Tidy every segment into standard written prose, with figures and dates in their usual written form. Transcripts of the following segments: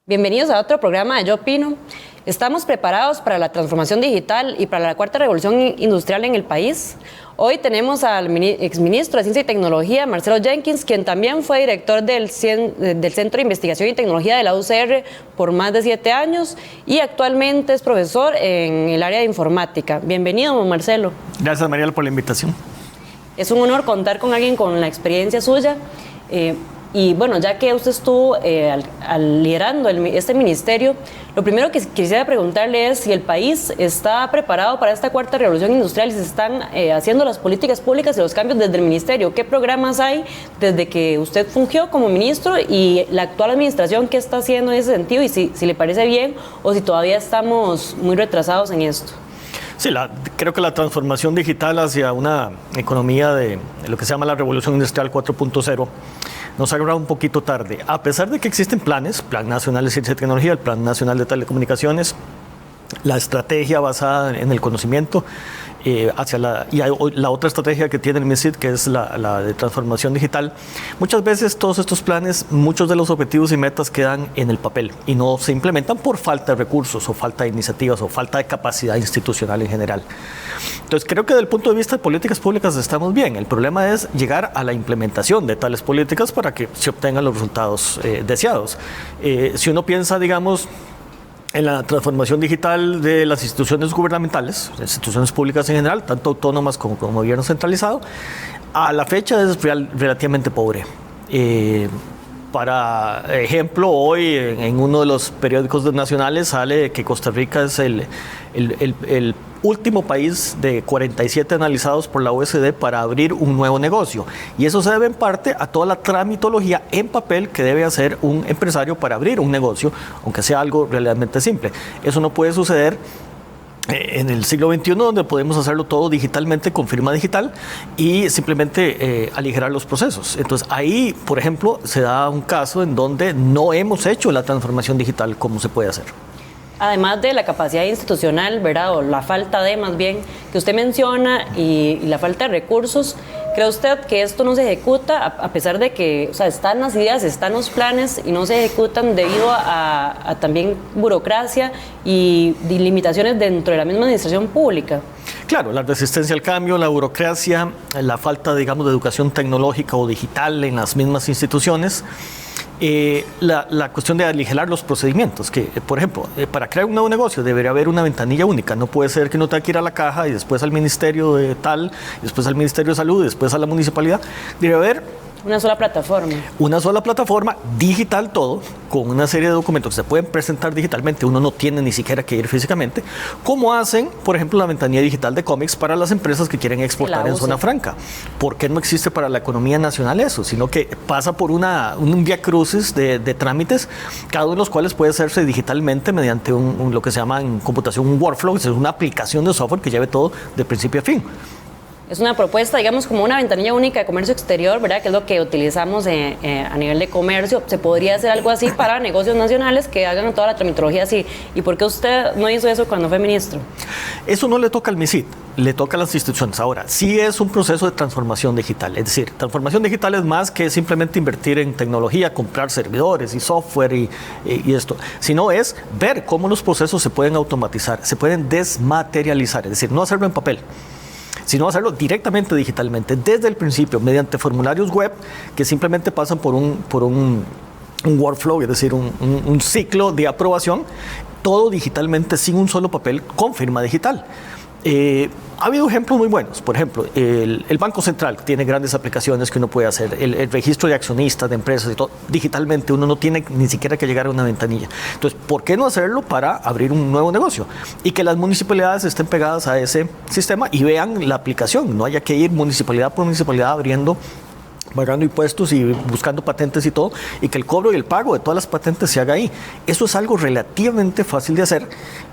Bienvenidos a otro programa de Yo Opino. Estamos preparados para la transformación digital y para la cuarta revolución industrial en el país. Hoy tenemos al exministro de Ciencia y Tecnología, Marcelo Jenkins, quien también fue director del Centro de Investigación y Tecnología de la UCR por más de 7 años y actualmente es profesor en el área de informática. Bienvenido, Marcelo. Gracias, Mariela, por la invitación. Es un honor contar con alguien con la experiencia suya. Y bueno, ya que usted estuvo liderando este ministerio, lo primero que quisiera preguntarle es si el país está preparado para esta cuarta revolución industrial y se están haciendo las políticas públicas y los cambios desde el ministerio. ¿Qué programas hay desde que usted fungió como ministro y la actual administración qué está haciendo en ese sentido y si le parece bien o si todavía estamos muy retrasados en esto? Sí, creo que la transformación digital hacia una economía de lo que se llama la revolución industrial 4.0 nos ha agarrado un poquito tarde. A pesar de que existen planes, Plan Nacional de Ciencia y Tecnología, el Plan Nacional de Telecomunicaciones, la estrategia basada en el conocimiento, y la otra estrategia que tiene el MISID, que es la de transformación digital. Muchas veces todos estos planes, muchos de los objetivos y metas quedan en el papel y no se implementan por falta de recursos o falta de iniciativas o falta de capacidad institucional en general. Entonces creo que desde el punto de vista de políticas públicas estamos bien. El problema es llegar a la implementación de tales políticas para que se obtengan los resultados deseados. Si uno piensa, digamos, en la transformación digital de las instituciones gubernamentales, instituciones públicas en general, tanto autónomas como gobierno centralizado, a la fecha es relativamente pobre. Para ejemplo, hoy en uno de los periódicos nacionales sale que Costa Rica es el último país de 47 analizados por la OECD para abrir un nuevo negocio. Y eso se debe en parte a toda la tramitología en papel que debe hacer un empresario para abrir un negocio, aunque sea algo realmente simple. Eso no puede suceder en el siglo XXI, donde podemos hacerlo todo digitalmente con firma digital y simplemente aligerar los procesos. Entonces ahí, por ejemplo, se da un caso en donde no hemos hecho la transformación digital como se puede hacer. Además de la capacidad institucional, ¿verdad? O la falta de, más bien, que usted menciona y la falta de recursos, ¿cree usted que esto no se ejecuta a pesar de que, o sea, están las ideas, están los planes y no se ejecutan debido a también burocracia y limitaciones dentro de la misma administración pública? Claro, la resistencia al cambio, la burocracia, la falta, digamos, de educación tecnológica o digital en las mismas instituciones. La cuestión de aligerar los procedimientos, que por ejemplo, para crear un nuevo negocio debería haber una ventanilla única, no puede ser que uno tenga que ir a la caja y después al ministerio de tal, después al Ministerio de Salud, después a la municipalidad. Debe haber una sola plataforma. Una sola plataforma, digital todo, con una serie de documentos que se pueden presentar digitalmente, uno no tiene ni siquiera que ir físicamente, como hacen, por ejemplo, la ventanilla digital de cómics para las empresas que quieren exportar en zona franca. ¿Por qué no existe para la economía nacional eso? Sino que pasa por un viacrucis de trámites, cada uno de los cuales puede hacerse digitalmente mediante lo que se llama en computación un workflow, es una aplicación de software que lleve todo de principio a fin. Es una propuesta, digamos, como una ventanilla única de comercio exterior, ¿verdad? Que es lo que utilizamos a nivel de comercio. ¿Se podría hacer algo así para negocios nacionales que hagan toda la tramitología así? ¿Y por qué usted no hizo eso cuando fue ministro? Eso no le toca al MISID, le toca a las instituciones. Ahora, sí es un proceso de transformación digital. Es decir, transformación digital es más que simplemente invertir en tecnología, comprar servidores y software y esto. Sino es ver cómo los procesos se pueden automatizar, se pueden desmaterializar. Es decir, no hacerlo en papel, sino hacerlo directamente digitalmente, desde el principio, mediante formularios web que simplemente pasan por un workflow, es decir, un ciclo de aprobación, todo digitalmente, sin un solo papel, con firma digital. Ha habido ejemplos muy buenos. Por ejemplo, el Banco Central tiene grandes aplicaciones que uno puede hacer. El registro de accionistas, de empresas y todo, digitalmente. Uno no tiene ni siquiera que llegar a una ventanilla. Entonces, ¿por qué no hacerlo para abrir un nuevo negocio? Y que las municipalidades estén pegadas a ese sistema y vean la aplicación. No haya que ir municipalidad por municipalidad pagando impuestos y buscando patentes y todo, y que el cobro y el pago de todas las patentes se haga ahí. Eso es algo relativamente fácil de hacer,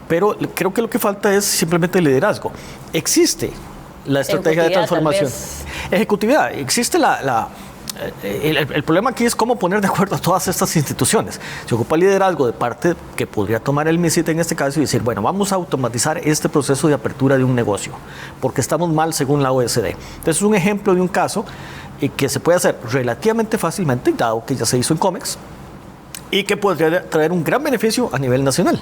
pero creo que lo que falta es simplemente liderazgo. Existe la estrategia de transformación. Ejecutividad. Existe el problema aquí es cómo poner de acuerdo a todas estas instituciones. Se ocupa liderazgo de parte que podría tomar el MISID en este caso y decir, bueno, vamos a automatizar este proceso de apertura de un negocio, porque estamos mal según la OECD. Entonces es un ejemplo de un caso que se puede hacer relativamente fácilmente, dado que ya se hizo en COMEX, y que podría traer un gran beneficio a nivel nacional.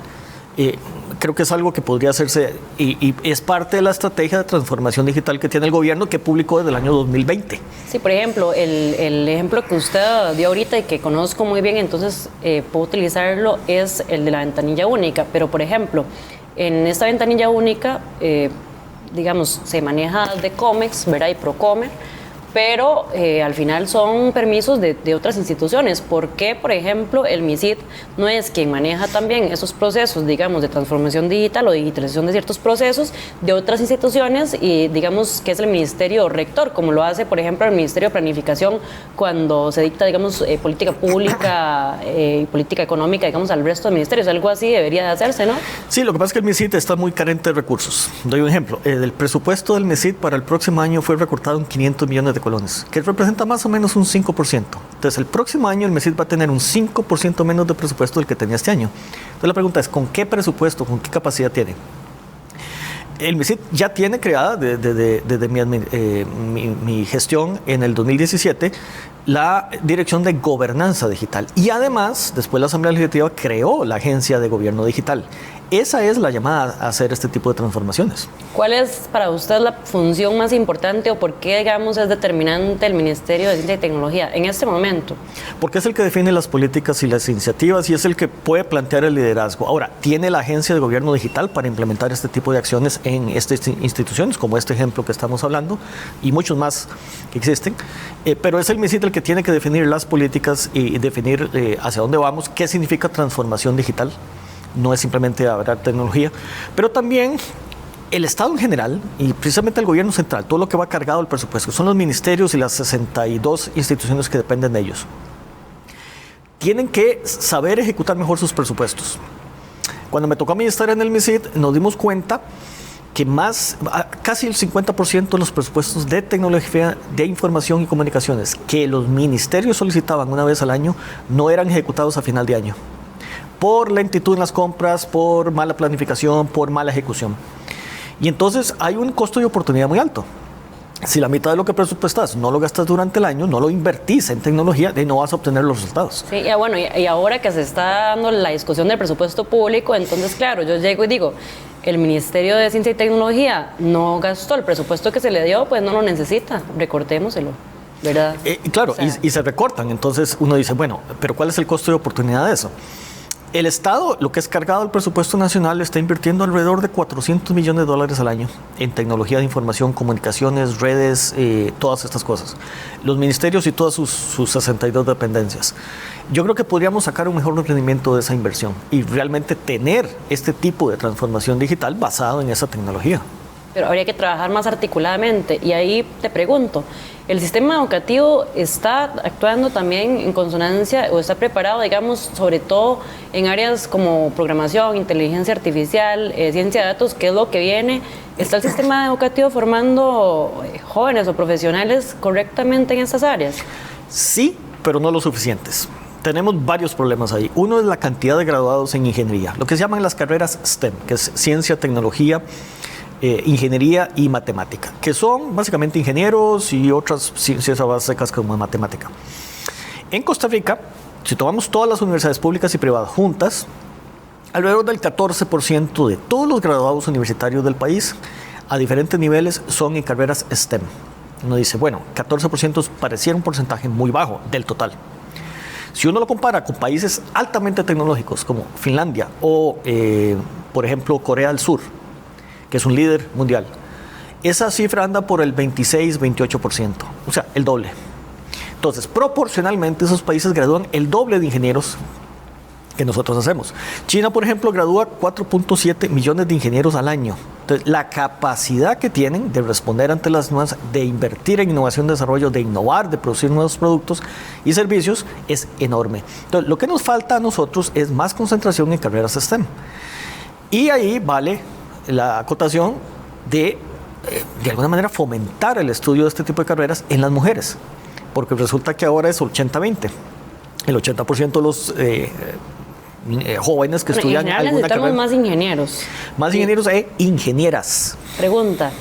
Creo que es algo que podría hacerse y es parte de la estrategia de transformación digital que tiene el gobierno, que publicó desde el año 2020. Sí, por ejemplo, el ejemplo que usted dio ahorita y que conozco muy bien, entonces puedo utilizarlo, es el de la ventanilla única. Pero, por ejemplo, en esta ventanilla única, digamos, se maneja de Comex, ¿verdad? Y Procomer, pero al final son permisos de otras instituciones. ¿Por qué, por ejemplo, el MISID no es quien maneja también esos procesos, digamos, de transformación digital o digitalización de ciertos procesos de otras instituciones y, digamos, que es el Ministerio Rector, como lo hace, por ejemplo, el Ministerio de Planificación cuando se dicta, digamos, política pública y política económica, digamos, al resto de ministerios? Algo así debería de hacerse, ¿no? Sí, lo que pasa es que el MISID está muy carente de recursos. Doy un ejemplo. El presupuesto del MISID para el próximo año fue recortado en 500 millones de colones, que representa más o menos un 5%. Entonces, el próximo año el MISID va a tener un 5% menos de presupuesto del que tenía este año. Entonces, la pregunta es, ¿con qué presupuesto, con qué capacidad tiene? El MISID ya tiene creada desde mi gestión en el 2017 la Dirección de Gobernanza Digital y además, después la Asamblea Legislativa creó la Agencia de Gobierno Digital. Esa es la llamada a hacer este tipo de transformaciones. ¿Cuál es para usted la función más importante o por qué, digamos, es determinante el Ministerio de Ciencia y Tecnología en este momento? Porque es el que define las políticas y las iniciativas y es el que puede plantear el liderazgo. Ahora, tiene la Agencia de Gobierno Digital para implementar este tipo de acciones en estas instituciones, como este ejemplo que estamos hablando, y muchos más que existen. Pero es el MISID el que tiene que definir las políticas y definir hacia dónde vamos, qué significa transformación digital. No es simplemente hablar tecnología, pero también el Estado en general y precisamente el gobierno central, todo lo que va cargado al presupuesto, son los ministerios y las 62 instituciones que dependen de ellos. Tienen que saber ejecutar mejor sus presupuestos. Cuando me tocó a mí estar en el MISID, nos dimos cuenta que casi el 50% de los presupuestos de tecnología, de información y comunicaciones que los ministerios solicitaban una vez al año, no eran ejecutados a final de año. Por lentitud en las compras, por mala planificación, por mala ejecución. Y entonces hay un costo de oportunidad muy alto. Si la mitad de lo que presupuestas no lo gastas durante el año, no lo invertís en tecnología, no vas a obtener los resultados. Sí, bueno, y ahora que se está dando la discusión del presupuesto público, entonces, claro, yo llego y digo, el Ministerio de Ciencia y Tecnología no gastó el presupuesto que se le dio, pues no lo necesita, recortémoselo, ¿verdad? Claro, o sea, y se recortan. Entonces uno dice, bueno, pero ¿cuál es el costo de oportunidad de eso? El Estado, lo que es cargado al presupuesto nacional, está invirtiendo alrededor de $400 millones al año en tecnología de información, comunicaciones, redes, todas estas cosas. Los ministerios y todas sus 62 dependencias. Yo creo que podríamos sacar un mejor rendimiento de esa inversión y realmente tener este tipo de transformación digital basado en esa tecnología. Pero habría que trabajar más articuladamente. Y ahí te pregunto, ¿el sistema educativo está actuando también en consonancia o está preparado, digamos, sobre todo en áreas como programación, inteligencia artificial, ciencia de datos, que es lo que viene? ¿Está el sistema educativo formando jóvenes o profesionales correctamente en estas áreas? Sí, pero no lo suficientes. Tenemos varios problemas ahí. Uno es la cantidad de graduados en ingeniería, lo que se llaman las carreras STEM, que es ciencia, tecnología, ingeniería y matemática, que son básicamente ingenieros y otras ciencias básicas como matemática. En Costa Rica, si tomamos todas las universidades públicas y privadas juntas, alrededor del 14% de todos los graduados universitarios del país a diferentes niveles son en carreras STEM. Uno dice, bueno, 14% pareciera un porcentaje muy bajo del total. Si uno lo compara con países altamente tecnológicos como Finlandia o, por ejemplo, Corea del Sur, que es un líder mundial, esa cifra anda por el 26-28%, o sea, el doble. Entonces, proporcionalmente, esos países gradúan el doble de ingenieros que nosotros hacemos. China, por ejemplo, gradúa 4.7 millones de ingenieros al año. Entonces, la capacidad que tienen de responder ante las nuevas, de invertir en innovación, desarrollo, de innovar, de producir nuevos productos y servicios es enorme. Entonces, lo que nos falta a nosotros es más concentración en carreras STEM. Y ahí vale la acotación de alguna manera fomentar el estudio de este tipo de carreras en las mujeres, porque resulta que ahora es 80-20. El 80% de los jóvenes que estudian alguna carrera. Necesitamos más ingenieros. Más ingenieros e ingenieras. Pregunta.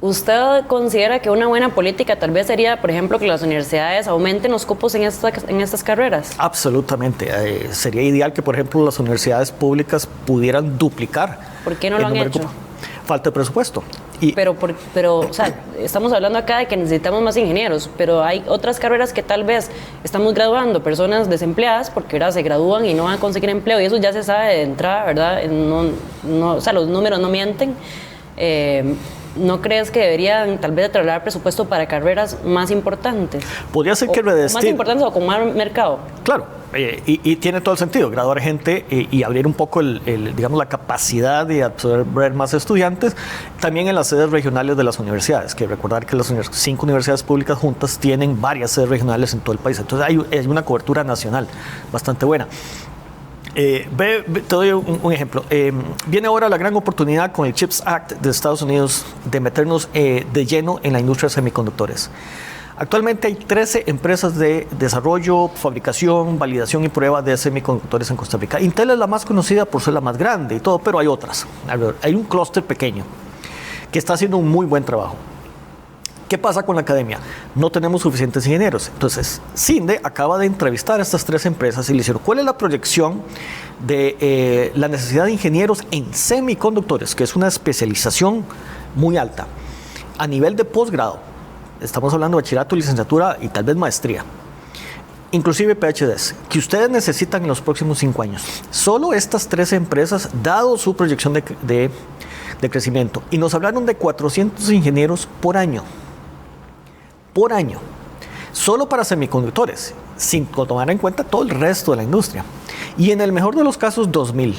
¿Usted considera que una buena política tal vez sería, por ejemplo, que las universidades aumenten los cupos en estas carreras? Absolutamente. Sería ideal que, por ejemplo, las universidades públicas pudieran duplicar. ¿Por qué no lo han hecho? Falta de presupuesto. Pero o sea, estamos hablando acá de que necesitamos más ingenieros, pero hay otras carreras que tal vez estamos graduando personas desempleadas porque ahora se gradúan y no van a conseguir empleo, y eso ya se sabe de entrada, ¿verdad? O sea, los números no mienten. ¿No crees que deberían tal vez trasladar presupuesto para carreras más importantes? Podría ser que más importantes o con más mercado. Claro, y tiene todo el sentido, graduar gente y abrir un poco digamos, la capacidad de absorber más estudiantes, también en las sedes regionales de las universidades, que recordar que las 5 universidades públicas juntas tienen varias sedes regionales en todo el país, entonces hay una cobertura nacional bastante buena. Te doy un ejemplo. Viene ahora la gran oportunidad con el CHIPS Act de Estados Unidos de meternos de lleno en la industria de semiconductores. Actualmente hay 13 empresas de desarrollo, fabricación, validación y prueba de semiconductores en Costa Rica. Intel es la más conocida por ser la más grande y todo, pero hay otras. Hay un clúster pequeño que está haciendo un muy buen trabajo. ¿Qué pasa con la academia? No tenemos suficientes ingenieros. Entonces, CINDE acaba de entrevistar a estas 3 empresas y le hicieron, ¿cuál es la proyección de la necesidad de ingenieros en semiconductores, que es una especialización muy alta, a nivel de posgrado? Estamos hablando de bachillerato, licenciatura y tal vez maestría, inclusive PhDs, que ustedes necesitan en los próximos 5 años. Solo estas 3 empresas, dado su proyección de crecimiento, y nos hablaron de 400 ingenieros por año, solo para semiconductores, sin tomar en cuenta todo el resto de la industria. Y en el mejor de los casos, 2,000.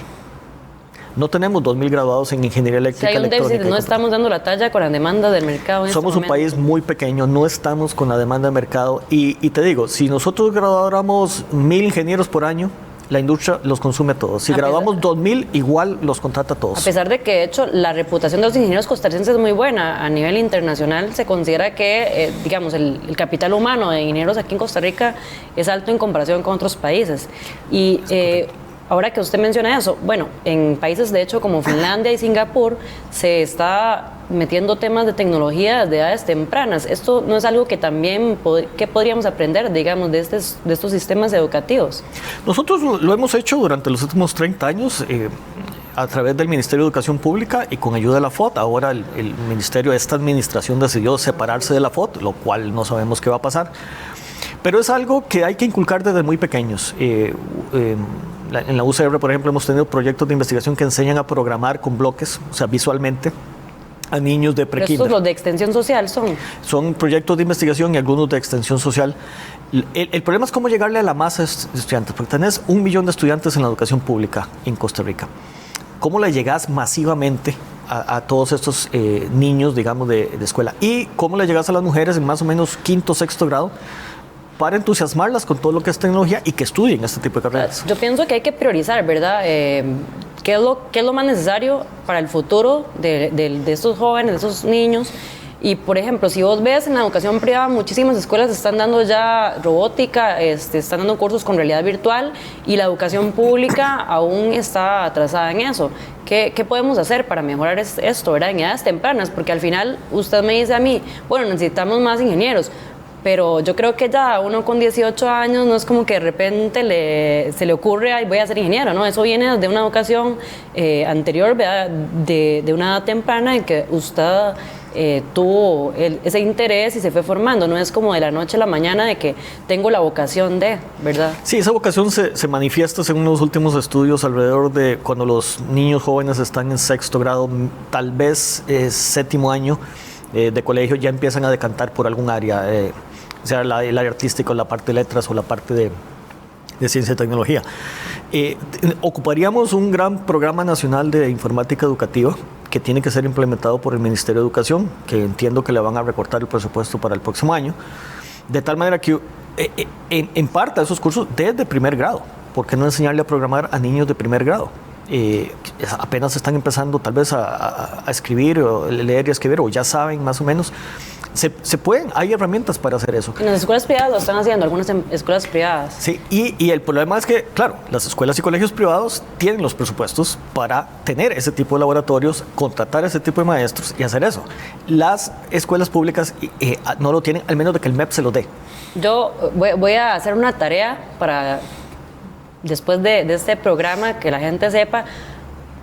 No tenemos 2,000 graduados en ingeniería eléctrica. Si hay un déficit, no estamos dando la talla con la demanda del mercado. Somos un país muy pequeño, no estamos con la demanda del mercado. Y te digo, si nosotros graduáramos 1,000 ingenieros por año, la industria los consume todos. Si graduamos 2,000, igual los contrata todos. A pesar de que, de hecho, la reputación de los ingenieros costarricenses es muy buena. A nivel internacional se considera que, digamos, el capital humano de ingenieros aquí en Costa Rica es alto en comparación con otros países. Y ahora que usted menciona eso, bueno, en países, de hecho, como Finlandia y Singapur, se está metiendo temas de tecnología de edades tempranas. ¿Esto no es algo que también que podríamos aprender, digamos, de estos sistemas educativos? Nosotros lo hemos hecho durante los últimos 30 años a través del Ministerio de Educación Pública y con ayuda de la FOT. Ahora el Ministerio, esta administración decidió separarse de la FOT, lo cual no sabemos qué va a pasar. Pero es algo que hay que inculcar desde muy pequeños. En la UCR, por ejemplo, hemos tenido proyectos de investigación que enseñan a programar con bloques, o sea, visualmente, a niños de pre-kinder. ¿Estos los de extensión social son? Son proyectos de investigación y algunos de extensión social. El problema es cómo llegarle a la masa de estudiantes, porque tenés 1 millón de estudiantes en la educación pública en Costa Rica. ¿Cómo le llegas masivamente a todos estos niños, digamos, de escuela? ¿Y cómo le llegas a las mujeres en más o menos 5º, 6º grado para entusiasmarlas con todo lo que es tecnología y que estudien este tipo de carreras? Yo pienso que hay que priorizar, ¿verdad? ¿Qué es lo más necesario para el futuro de estos jóvenes, de estos niños? Y, por ejemplo, si vos ves en la educación privada, muchísimas escuelas están dando ya robótica, están dando cursos con realidad virtual, y la educación pública aún está atrasada en eso. ¿Qué podemos hacer para mejorar esto, ¿verdad? En edades tempranas, porque al final usted me dice a mí, bueno, necesitamos más ingenieros, pero yo creo que ya uno con 18 años no es como que de repente se le ocurre, ay, voy a ser ingeniero, ¿no? Eso viene de una educación anterior, ¿verdad? De una edad temprana en que usted tuvo ese interés y se fue formando. No es como de la noche a la mañana de que tengo la vocación de, ¿verdad? Sí, esa vocación se manifiesta según los últimos estudios alrededor de cuando los niños jóvenes están en 6º grado, tal vez 7º año de colegio, ya empiezan a decantar por algún área, sea el área artística o la parte de letras o la parte de ciencia y tecnología. Ocuparíamos un gran programa nacional de informática educativa que tiene que ser implementado por el Ministerio de Educación, que entiendo que le van a recortar el presupuesto para el próximo año, de tal manera que imparta esos cursos desde primer grado. ¿Por qué no enseñarle a programar a niños de primer grado? Apenas están empezando tal vez a escribir, o leer y escribir, o ya saben más o menos. Se pueden, hay herramientas para hacer eso. En las escuelas privadas lo están haciendo, algunas escuelas privadas. Sí, y el problema es que, claro, las escuelas y colegios privados tienen los presupuestos para tener ese tipo de laboratorios, contratar ese tipo de maestros y hacer eso. Las escuelas públicas no lo tienen, al menos de que el MEP se lo dé. Yo voy a hacer una tarea para, después de este programa, que la gente sepa,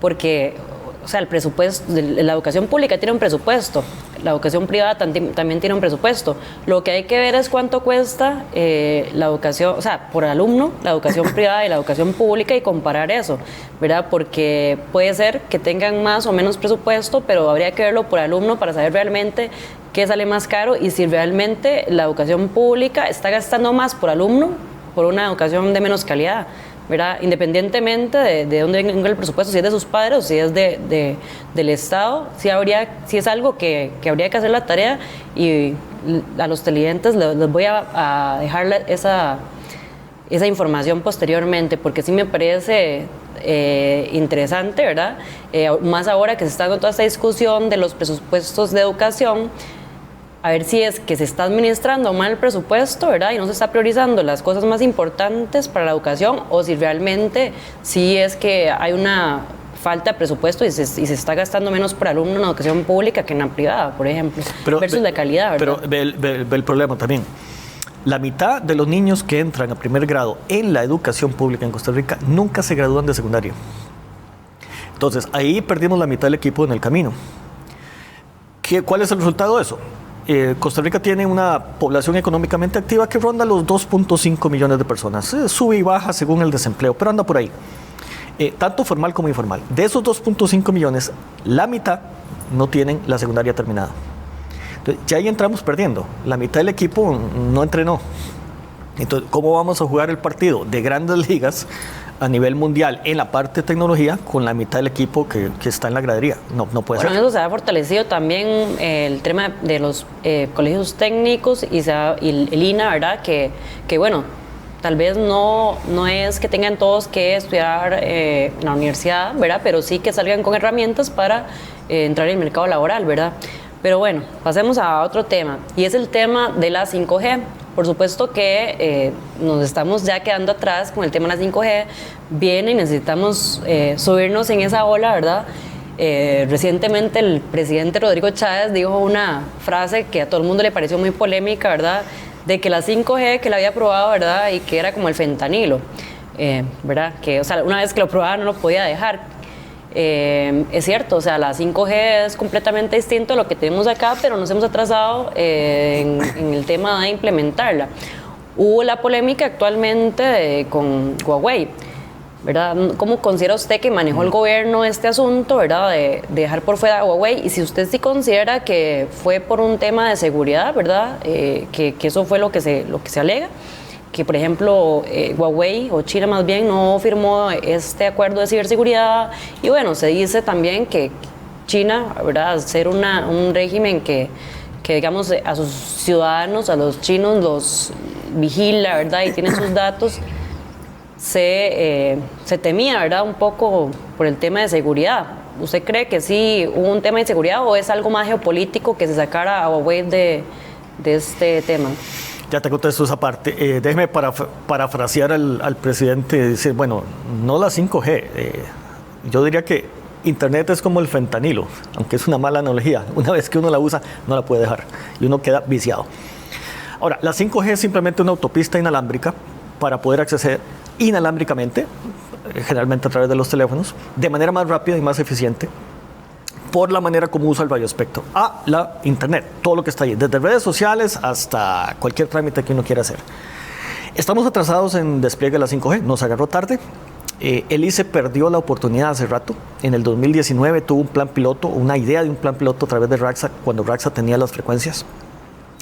porque, o sea, el presupuesto, la educación pública tiene un presupuesto, la educación privada también tiene un presupuesto. Lo que hay que ver es cuánto cuesta la educación, o sea, por alumno, la educación privada y la educación pública, y comparar eso, ¿verdad? Porque puede ser que tengan más o menos presupuesto, pero habría que verlo por alumno para saber realmente qué sale más caro y si realmente la educación pública está gastando más por alumno por una educación de menos calidad, ¿verdad? Independientemente de dónde venga el presupuesto, si es de sus padres o si es del Estado, sí es algo que habría que hacer la tarea, y a los televidentes les voy a dejar esa información posteriormente, porque sí me parece interesante, ¿verdad? Más ahora que se está con toda esta discusión de los presupuestos de educación, a ver si es que se está administrando mal el presupuesto, ¿verdad? Y no se está priorizando las cosas más importantes para la educación, o si realmente sí es que hay una falta de presupuesto y se está gastando menos por alumno en la educación pública que en la privada, por ejemplo, versus la calidad, ¿verdad? Pero ve el problema también. La mitad de los niños que entran a primer grado en la educación pública en Costa Rica nunca se gradúan de secundario. Entonces, ahí perdimos la mitad del equipo en el camino. ¿Cuál es el resultado de eso? Costa Rica tiene una población económicamente activa que ronda los 2.5 millones de personas. Sube y baja según el desempleo, pero anda por ahí. Tanto formal como informal. De esos 2.5 millones, la mitad no tienen la secundaria terminada. Entonces, ya ahí entramos perdiendo. La mitad del equipo no entrenó. Entonces, ¿cómo vamos a jugar el partido de grandes ligas a nivel mundial en la parte de tecnología con la mitad del equipo que está en la gradería? No puede ser. Bueno, eso se ha fortalecido también el tema de los colegios técnicos y el INA, ¿verdad? Que bueno, tal vez no es que tengan todos que estudiar en la universidad, ¿verdad? Pero sí que salgan con herramientas para entrar en el mercado laboral, ¿verdad? Pero bueno, pasemos a otro tema, y es el tema de la 5G. Por supuesto que nos estamos ya quedando atrás con el tema de la 5G, viene y necesitamos subirnos en esa ola, ¿verdad? Recientemente el presidente Rodrigo Chávez dijo una frase que a todo el mundo le pareció muy polémica, ¿verdad? De que la 5G que la había probado, ¿verdad? Y que era como el fentanilo, ¿verdad? Que, o sea, una vez que lo probaba no lo podía dejar. Es cierto, o sea, la 5G es completamente distinto a lo que tenemos acá, pero nos hemos atrasado en el tema de implementarla. Hubo la polémica actualmente con Huawei, ¿verdad? ¿Cómo considera usted que manejó el gobierno este asunto, ¿verdad? De dejar por fuera a Huawei, y si usted sí considera que fue por un tema de seguridad, ¿verdad? Que eso fue lo que se alega, que por ejemplo Huawei, o China más bien, no firmó este acuerdo de ciberseguridad, y bueno, se dice también que China, ¿verdad?, ser un régimen que digamos a sus ciudadanos, a los chinos los vigila, ¿verdad?, y tiene sus datos, se temía, ¿verdad?, un poco por el tema de seguridad. ¿Usted cree que sí hubo un tema de seguridad, o es algo más geopolítico que se sacara a Huawei de este tema? Ya te contesto esa parte. Déjeme parafrasear al presidente, decir, bueno, no la 5G. Yo diría que Internet es como el fentanilo, aunque es una mala analogía. Una vez que uno la usa, no la puede dejar y uno queda viciado. Ahora, la 5G es simplemente una autopista inalámbrica para poder acceder inalámbricamente, generalmente a través de los teléfonos, de manera más rápida y más eficiente, por la manera como usa el radioespectro, a la Internet, todo lo que está ahí, desde redes sociales hasta cualquier trámite que uno quiera hacer. Estamos atrasados en despliegue de la 5G, nos agarró tarde. El ICE perdió la oportunidad hace rato. En el 2019 tuvo un plan piloto, una idea de un plan piloto a través de Raxa, cuando Raxa tenía las frecuencias.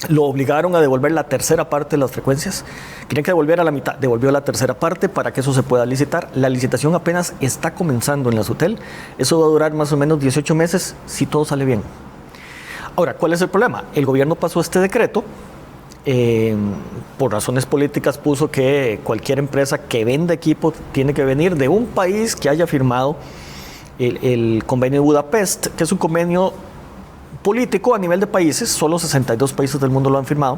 Lo obligaron a devolver la tercera parte de las frecuencias. Querían que devolviera la mitad, devolvió la tercera parte para que eso se pueda licitar. La licitación apenas está comenzando en la SUTEL. Eso va a durar más o menos 18 meses si todo sale bien. Ahora, ¿cuál es el problema? El gobierno pasó este decreto. Por razones políticas puso que cualquier empresa que venda equipo tiene que venir de un país que haya firmado el convenio de Budapest, que es un convenio político a nivel de países, solo 62 países del mundo lo han firmado,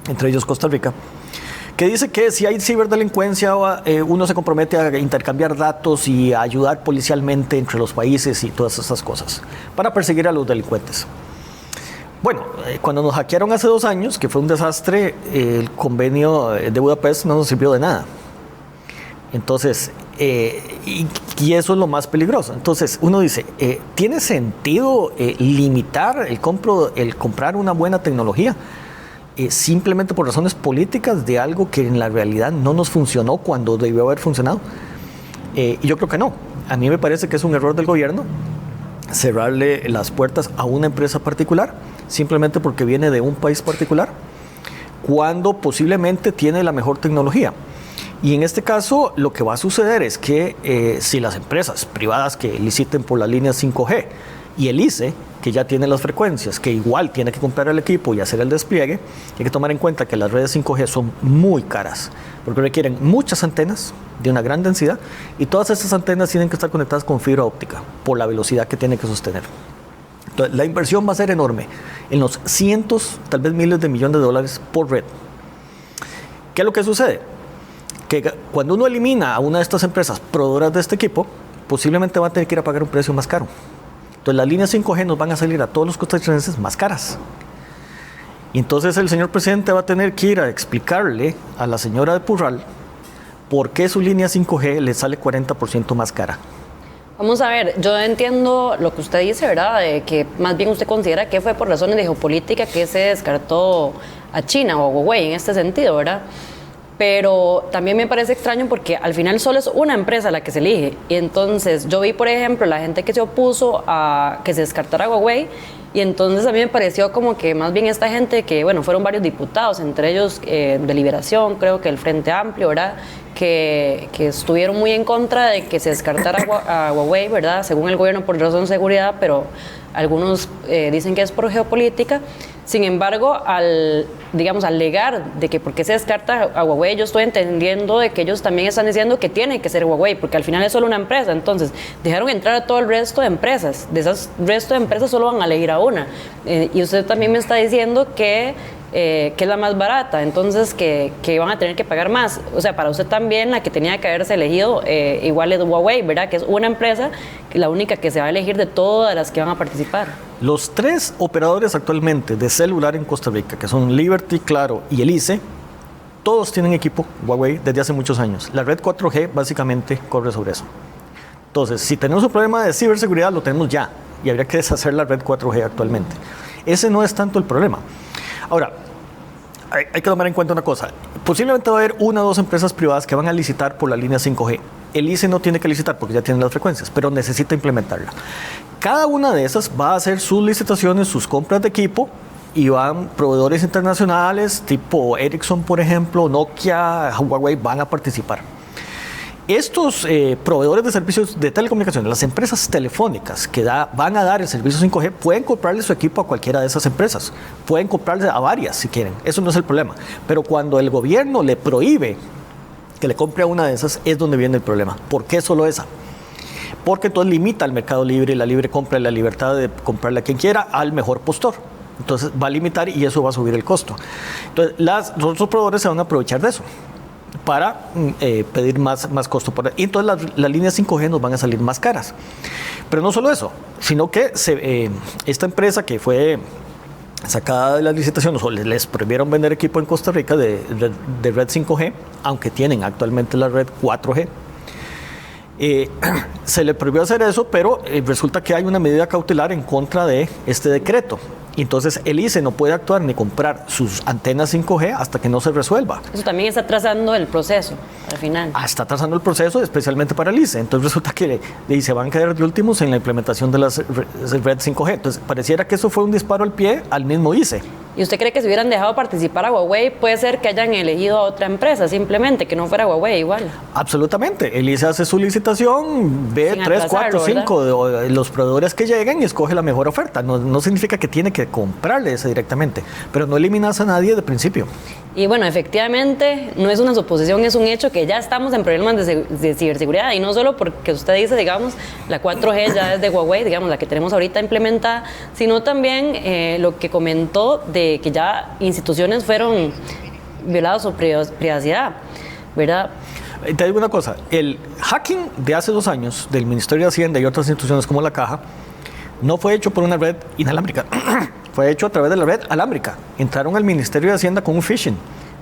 entre ellos Costa Rica, que dice que si hay ciberdelincuencia, uno se compromete a intercambiar datos y a ayudar policialmente entre los países y todas estas cosas, para perseguir a los delincuentes. Bueno, cuando nos hackearon hace 2 años, que fue un desastre, el convenio de Budapest no nos sirvió de nada. Entonces, y eso es lo más peligroso. Entonces, uno dice, ¿tiene sentido limitar el comprar una buena tecnología simplemente por razones políticas de algo que en la realidad no nos funcionó cuando debió haber funcionado? Y yo creo que no. A mí me parece que es un error del gobierno cerrarle las puertas a una empresa particular simplemente porque viene de un país particular, cuando posiblemente tiene la mejor tecnología. Y en este caso lo que va a suceder es que si las empresas privadas que liciten por la línea 5G y el ICE, que ya tiene las frecuencias, que igual tiene que comprar el equipo y hacer el despliegue, hay que tomar en cuenta que las redes 5G son muy caras, porque requieren muchas antenas de una gran densidad, y todas esas antenas tienen que estar conectadas con fibra óptica por la velocidad que tiene que sostener. Entonces, la inversión va a ser enorme, en los cientos, tal vez miles de millones de dólares por red. ¿Qué es lo que sucede? Que cuando uno elimina a una de estas empresas proveedoras de este equipo, posiblemente va a tener que ir a pagar un precio más caro. Entonces las líneas 5G nos van a salir a todos los costarricenses más caras. Y entonces el señor presidente va a tener que ir a explicarle a la señora de Purral por qué su línea 5G le sale 40% más cara. Vamos a ver, yo entiendo lo que usted dice, ¿verdad? De que más bien usted considera que fue por razones de geopolítica que se descartó a China o a Huawei en este sentido, ¿verdad? Pero también me parece extraño porque al final solo es una empresa la que se elige. Y entonces yo vi, por ejemplo, la gente que se opuso a que se descartara Huawei, y entonces a mí me pareció como que más bien esta gente que, bueno, fueron varios diputados, entre ellos de Liberación, creo que el Frente Amplio, ¿verdad?, que estuvieron muy en contra de que se descartara a Huawei, ¿verdad?, según el gobierno por razón de seguridad, pero algunos dicen que es por geopolítica. Sin embargo, al alegar de que por qué se descarta a Huawei, yo estoy entendiendo de que ellos también están diciendo que tiene que ser Huawei, porque al final es solo una empresa. Entonces, dejaron entrar a todo el resto de empresas. De esas resto de empresas solo van a elegir a una. Y usted también me está diciendo que es la más barata, entonces que van a tener que pagar más. O sea, para usted también la que tenía que haberse elegido igual es Huawei, ¿verdad? Que es una empresa, la única que se va a elegir de todas las que van a participar. Los 3 operadores actualmente de celular en Costa Rica, que son Liberty, Claro y el ICE, todos tienen equipo Huawei desde hace muchos años. La red 4G básicamente corre sobre eso. Entonces, si tenemos un problema de ciberseguridad, lo tenemos ya, y habría que deshacer la red 4G actualmente. Ese no es tanto el problema. Ahora, hay que tomar en cuenta una cosa. Posiblemente va a haber 1 o 2 empresas privadas que van a licitar por la línea 5G. El ICE no tiene que licitar porque ya tiene las frecuencias, pero necesita implementarla. Cada una de esas va a hacer sus licitaciones, sus compras de equipo, y van proveedores internacionales tipo Ericsson, por ejemplo, Nokia, Huawei, van a participar. Estos proveedores de servicios de telecomunicaciones, las empresas telefónicas que van a dar el servicio 5G, pueden comprarle su equipo a cualquiera de esas empresas. Pueden comprarle a varias si quieren. Eso no es el problema. Pero cuando el gobierno le prohíbe que le compre a una de esas, es donde viene el problema. ¿Por qué solo esa? Porque entonces limita el mercado libre, la libre compra y la libertad de comprarle a quien quiera al mejor postor. Entonces va a limitar y eso va a subir el costo. Entonces los otros proveedores se van a aprovechar de eso para pedir más costo. Y entonces las líneas 5G nos van a salir más caras. Pero no solo eso, sino que esta empresa que fue sacada de las licitaciones o les prohibieron vender equipo en Costa Rica de red 5G, aunque tienen actualmente la red 4G, se le prohibió hacer eso, pero resulta que hay una medida cautelar en contra de este decreto. Y entonces el ICE no puede actuar ni comprar sus antenas 5G hasta que no se resuelva. Eso también está atrasando el proceso, al final. Está atrasando el proceso, especialmente para el ICE. Entonces resulta que se van a quedar de últimos en la implementación de las red 5G. Entonces pareciera que eso fue un disparo al pie al mismo ICE. ¿Y usted cree que si hubieran dejado participar a Huawei, puede ser que hayan elegido a otra empresa, simplemente, que no fuera Huawei igual? Absolutamente. El ICE hace su licitación, ve 3, 4, 5 de los proveedores que lleguen y escoge la mejor oferta. No significa que tiene que comprarle esa directamente, pero no eliminas a nadie de principio. Y bueno, efectivamente, no es una suposición, es un hecho que ya estamos en problemas de ciberseguridad, y no solo porque usted dice, digamos, la 4G ya es de Huawei, digamos, la que tenemos ahorita implementada, sino también lo que comentó de que ya instituciones fueron violadas su privacidad, ¿verdad? Te digo una cosa, el hacking de hace 2 años del Ministerio de Hacienda y otras instituciones como la Caja no fue hecho por una red inalámbrica, fue hecho a través de la red alámbrica. Entraron al Ministerio de Hacienda con un phishing.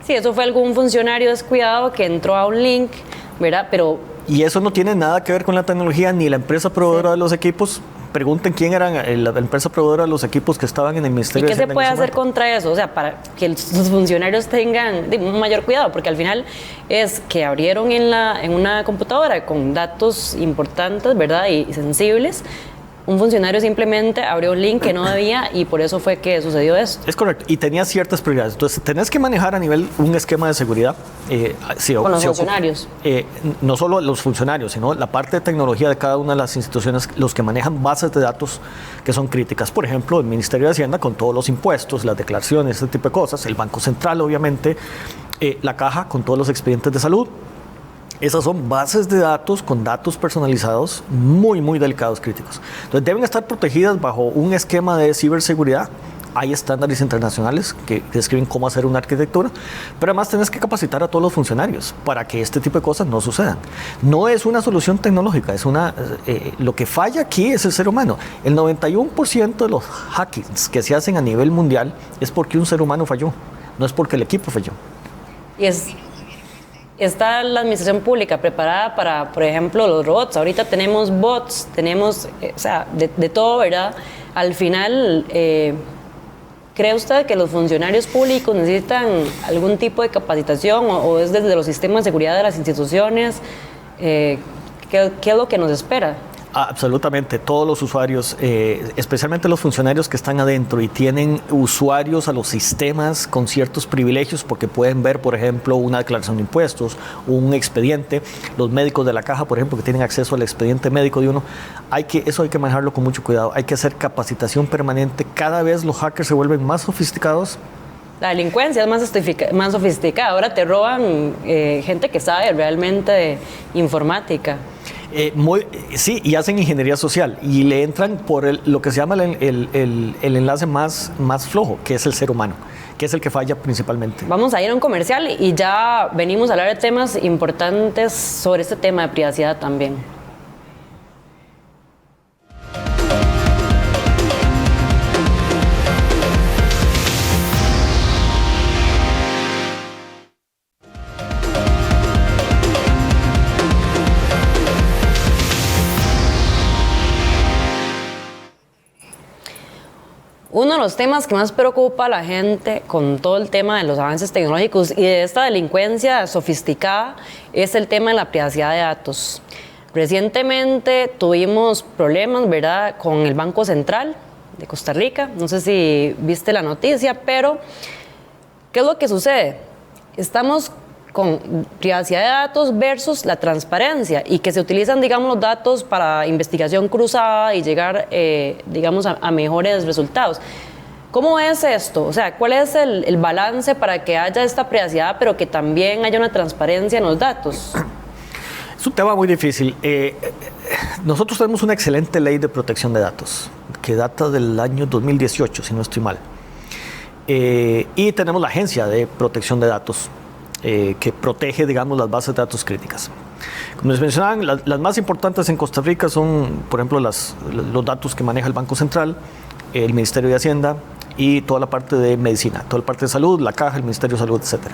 Sí, eso fue algún funcionario descuidado que entró a un link, ¿verdad? Pero... Y eso no tiene nada que ver con la tecnología ni la empresa proveedora de los equipos. Pregunten quién eran la empresa proveedora de los equipos que estaban en el Ministerio de Hacienda. ¿Y qué se puede hacer contra eso? O sea, para que los funcionarios tengan un mayor cuidado, porque al final es que abrieron en una computadora con datos importantes, ¿verdad? Y sensibles. Un funcionario simplemente abrió un link que no debía y por eso fue que sucedió esto. Es correcto, y tenía ciertas prioridades. Entonces, tenés que manejar a nivel un esquema de seguridad. Con los funcionarios. No solo los funcionarios, sino la parte de tecnología de cada una de las instituciones, los que manejan bases de datos que son críticas. Por ejemplo, el Ministerio de Hacienda con todos los impuestos, las declaraciones, ese tipo de cosas. El Banco Central, obviamente. La Caja con todos los expedientes de salud. Esas son bases de datos con datos personalizados muy, muy delicados, críticos. Entonces deben estar protegidas bajo un esquema de ciberseguridad. Hay estándares internacionales que describen cómo hacer una arquitectura, pero además tenés que capacitar a todos los funcionarios para que este tipo de cosas no sucedan. No es una solución tecnológica, lo que falla aquí es el ser humano. El 91% de los hackings que se hacen a nivel mundial es porque un ser humano falló, no es porque el equipo falló. Y está la administración pública preparada para, por ejemplo, los robots. Ahorita tenemos bots, tenemos, o sea, de todo, ¿verdad? Al final, ¿cree usted que los funcionarios públicos necesitan algún tipo de capacitación o es desde los sistemas de seguridad de las instituciones? ¿Qué es lo que nos espera? Absolutamente, todos los usuarios, especialmente los funcionarios que están adentro y tienen usuarios a los sistemas con ciertos privilegios porque pueden ver, por ejemplo, una declaración de impuestos, un expediente, los médicos de la Caja, por ejemplo, que tienen acceso al expediente médico de uno, eso hay que manejarlo con mucho cuidado, hay que hacer capacitación permanente, cada vez los hackers se vuelven más sofisticados. La delincuencia es más sofisticada, ahora te roban gente que sabe realmente de informática. Sí, y hacen ingeniería social y le entran por lo que se llama el enlace más flojo, que es el ser humano, que es el que falla principalmente. Vamos a ir a un comercial y ya venimos a hablar de temas importantes sobre este tema de privacidad también. Uno de los temas que más preocupa a la gente con todo el tema de los avances tecnológicos y de esta delincuencia sofisticada es el tema de la privacidad de datos. Recientemente tuvimos problemas, ¿verdad?, con el Banco Central de Costa Rica. No sé si viste la noticia, pero ¿qué es lo que sucede? Estamos con privacidad de datos versus la transparencia y que se utilizan, digamos, los datos para investigación cruzada y llegar, digamos, a mejores resultados. ¿Cómo es esto? O sea, ¿cuál es el balance para que haya esta privacidad, pero que también haya una transparencia en los datos? Es un tema muy difícil. Nosotros tenemos una excelente ley de protección de datos, que data del año 2018, si no estoy mal. Y tenemos la Agencia de Protección de Datos, que protege, digamos, las bases de datos críticas. Como les mencionaban, las más importantes en Costa Rica son, por ejemplo, los datos que maneja el Banco Central, el Ministerio de Hacienda y toda la parte de medicina, toda la parte de salud, la Caja, el Ministerio de Salud, etc.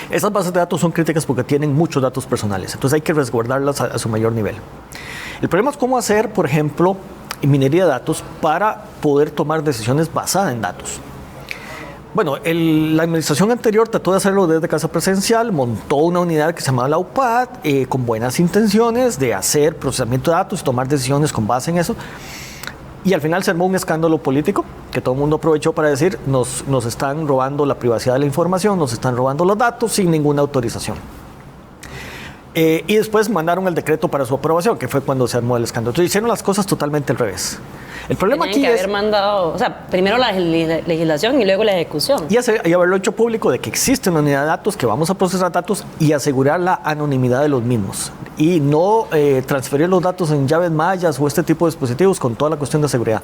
Esas bases de datos son críticas porque tienen muchos datos personales, entonces hay que resguardarlas a su mayor nivel. El problema es cómo hacer, por ejemplo, minería de datos para poder tomar decisiones basadas en datos. Bueno, la administración anterior trató de hacerlo desde casa presencial, montó una unidad que se llamaba la UPAD, con buenas intenciones de hacer procesamiento de datos, tomar decisiones con base en eso, y al final se armó un escándalo político que todo el mundo aprovechó para decir nos están robando la privacidad de la información, nos están robando los datos sin ninguna autorización. Y después mandaron el decreto para su aprobación, que fue cuando se armó el escándalo. Entonces hicieron las cosas totalmente al revés. El problema Tenían aquí que es... haber mandado, o sea, primero la legislación y luego la ejecución. Y haberlo hecho público de que existe una unidad de datos, que vamos a procesar datos y asegurar la anonimidad de los mismos. Y no transferir los datos en llaves mayas o este tipo de dispositivos con toda la cuestión de seguridad.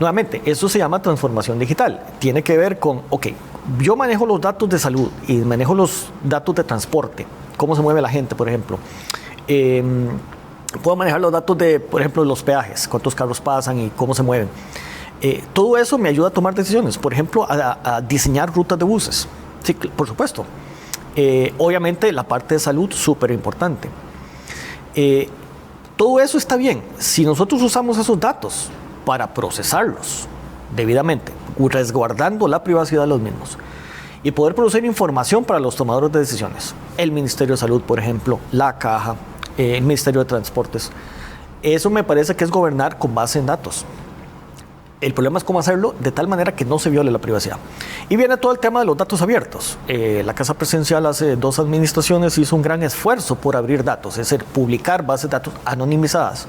Nuevamente, eso se llama transformación digital. Tiene que ver con, ok, yo manejo los datos de salud y manejo los datos de transporte, cómo se mueve la gente, por ejemplo. Puedo manejar los datos de, por ejemplo, los peajes, cuántos carros pasan y cómo se mueven. Todo eso me ayuda a tomar decisiones, por ejemplo, a diseñar rutas de buses. Sí, por supuesto. Obviamente, la parte de salud, súper importante. Todo eso está bien si nosotros usamos esos datos para procesarlos debidamente, resguardando la privacidad de los mismos y poder producir información para los tomadores de decisiones. El Ministerio de Salud, por ejemplo, la Caja, el Ministerio de Transportes. Eso me parece que es gobernar con base en datos. El problema es cómo hacerlo de tal manera que no se viole la privacidad. Y viene todo el tema de los datos abiertos. La Casa Presidencial hace 2 administraciones hizo un gran esfuerzo por abrir datos, es decir, publicar bases de datos anonimizadas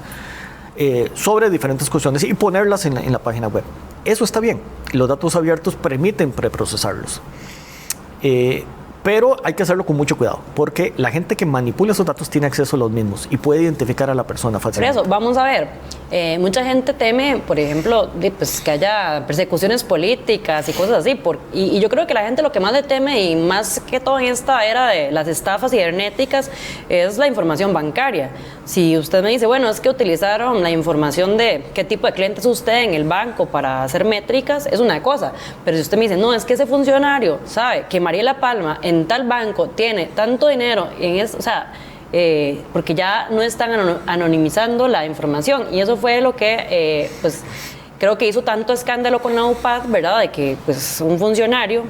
sobre diferentes cuestiones y ponerlas en la página web. Eso está bien. Los datos abiertos permiten preprocesarlos. Pero hay que hacerlo con mucho cuidado, porque la gente que manipula esos datos tiene acceso a los mismos y puede identificar a la persona fácilmente. Por eso, vamos a ver, mucha gente teme, por ejemplo, pues, que haya persecuciones políticas y cosas así, y yo creo que la gente lo que más le teme, y más que todo en esta era de las estafas cibernéticas, es la información bancaria. Si usted me dice, bueno, es que utilizaron la información de qué tipo de cliente es usted en el banco para hacer métricas, es una cosa, pero si usted me dice, no, es que ese funcionario sabe que Mariela Palma en tal banco tiene tanto dinero, o sea, porque ya no están anonimizando la información, y eso fue lo que pues creo que hizo tanto escándalo con la UPAD, ¿verdad? De que pues un funcionario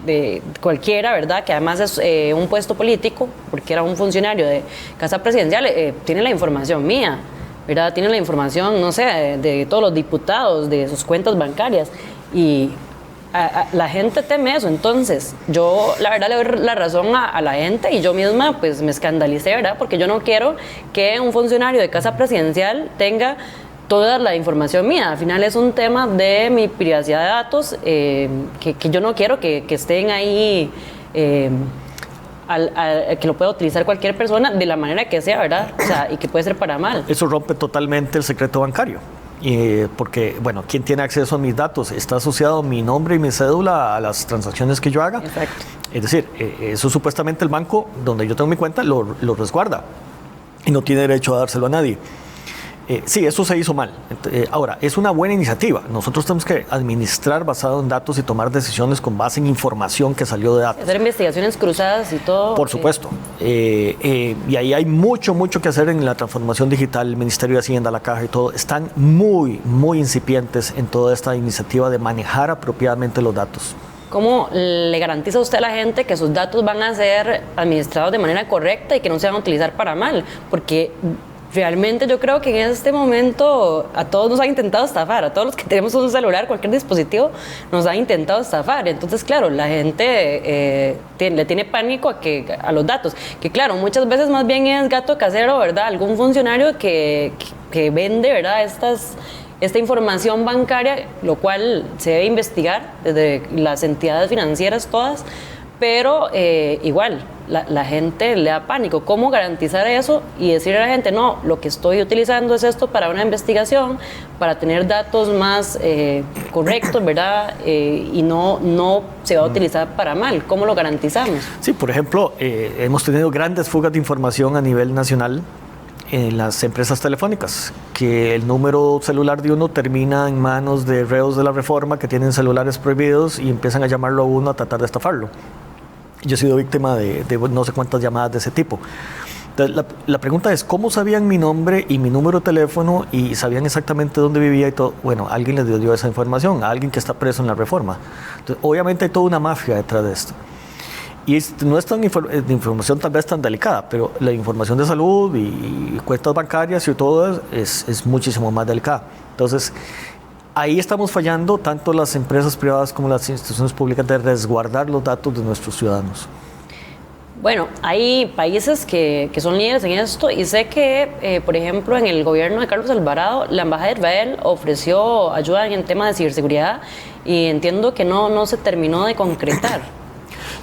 de cualquiera, ¿verdad? Que además es un puesto político, porque era un funcionario de Casa Presidencial, tiene la información mía, ¿verdad? Tiene la información, no sé, de todos los diputados, de sus cuentas bancarias, y la gente teme eso. Entonces yo la verdad le doy la razón a la gente, y yo misma pues me escandalicé, ¿verdad? Porque yo no quiero que un funcionario de Casa Presidencial tenga toda la información mía. Al final es un tema de mi privacidad de datos, que yo no quiero que estén ahí, que lo pueda utilizar cualquier persona de la manera que sea, ¿verdad? O sea, y que puede ser para mal. Eso rompe totalmente el secreto bancario. Porque, bueno, ¿quién tiene acceso a mis datos? Está asociado mi nombre y mi cédula a las transacciones que yo haga. Exacto. Es decir, eso supuestamente el banco donde yo tengo mi cuenta lo resguarda y no tiene derecho a dárselo a nadie. Sí, eso se hizo mal. Ahora, es una buena iniciativa. Nosotros tenemos que administrar basado en datos y tomar decisiones con base en información que salió de datos. Hacer investigaciones cruzadas y todo. Por supuesto. Y ahí hay mucho que hacer en la transformación digital. El Ministerio de Hacienda, la Caja y todo están muy incipientes en toda esta iniciativa de manejar apropiadamente los datos. ¿Cómo le garantiza usted a la gente que sus datos van a ser administrados de manera correcta y que no se van a utilizar para mal? Porque realmente yo creo que en este momento a todos nos han intentado estafar, a todos los que tenemos un celular, cualquier dispositivo, nos han intentado estafar. Entonces, claro, la gente le tiene pánico a los datos, que claro, muchas veces más bien es gato casero, ¿verdad? Algún funcionario que vende, ¿verdad? Esta información bancaria, lo cual se debe investigar desde las entidades financieras todas, pero igual la gente le da pánico. ¿Cómo garantizar eso y decirle a la gente, no, lo que estoy utilizando es esto para una investigación, para tener datos más correctos, ¿verdad? Y no se va a utilizar para mal? ¿Cómo lo garantizamos? Sí, por ejemplo, hemos tenido grandes fugas de información a nivel nacional en las empresas telefónicas, que el número celular de uno termina en manos de reos de la reforma que tienen celulares prohibidos y empiezan a llamarlo a uno a tratar de estafarlo. Yo he sido víctima de no sé cuántas llamadas de ese tipo. Entonces, la pregunta es, ¿cómo sabían mi nombre y mi número de teléfono y sabían exactamente dónde vivía y todo? Bueno, alguien les dio esa información, a alguien que está preso en la reforma. Entonces, obviamente hay toda una mafia detrás de esto. Y no es tan información tal vez tan delicada, pero la información de salud y cuentas bancarias y todo es muchísimo más delicada. Entonces, ahí estamos fallando tanto las empresas privadas como las instituciones públicas de resguardar los datos de nuestros ciudadanos. Bueno, hay países que son líderes en esto y sé que, por ejemplo, en el gobierno de Carlos Alvarado, la Embajada de Israel ofreció ayuda en el tema de ciberseguridad y entiendo que no se terminó de concretar.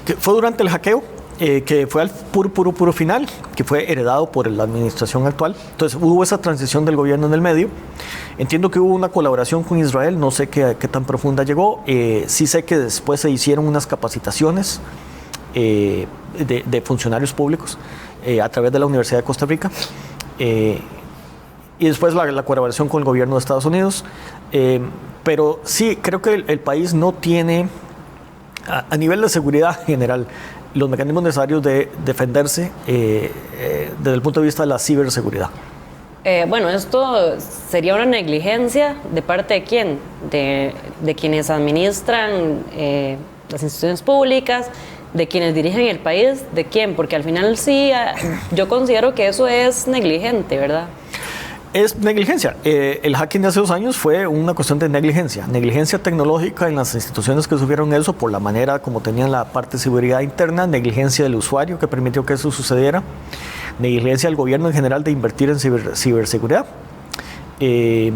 Que fue durante el hackeo, que fue al puro final, que fue heredado por la administración actual. Entonces hubo esa transición del gobierno en el medio. Entiendo que hubo una colaboración con Israel, no sé qué tan profunda llegó. Sí sé que después se hicieron unas capacitaciones de funcionarios públicos a través de la Universidad de Costa Rica, y después la colaboración con el gobierno de Estados Unidos, pero sí, creo que el país no tiene, a nivel de seguridad general, los mecanismos necesarios de defenderse desde el punto de vista de la ciberseguridad. Bueno, esto sería una negligencia de parte de quién, de quienes administran las instituciones públicas, de quienes dirigen el país, ¿de quién? Porque al final sí, yo considero que eso es negligente, ¿verdad? Es negligencia. El hacking de hace 2 años fue una cuestión de negligencia tecnológica en las instituciones que sufrieron eso por la manera como tenían la parte de seguridad interna, negligencia del usuario que permitió que eso sucediera, negligencia del gobierno en general de invertir en ciberseguridad. Te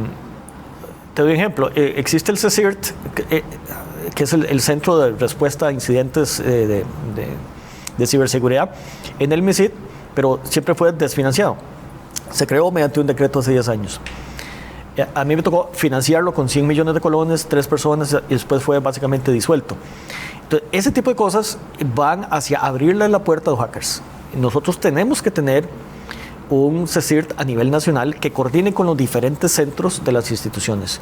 doy un ejemplo. Existe el CSIRT, que es el Centro de Respuesta a Incidentes de Ciberseguridad en el MISID, pero siempre fue desfinanciado. Se creó mediante un decreto hace 10 años. A mí me tocó financiarlo con 100 millones de colones, 3 personas, y después fue básicamente disuelto. Entonces, ese tipo de cosas van hacia abrirle la puerta a los hackers. Nosotros tenemos que tener un CSIRT a nivel nacional que coordine con los diferentes centros de las instituciones.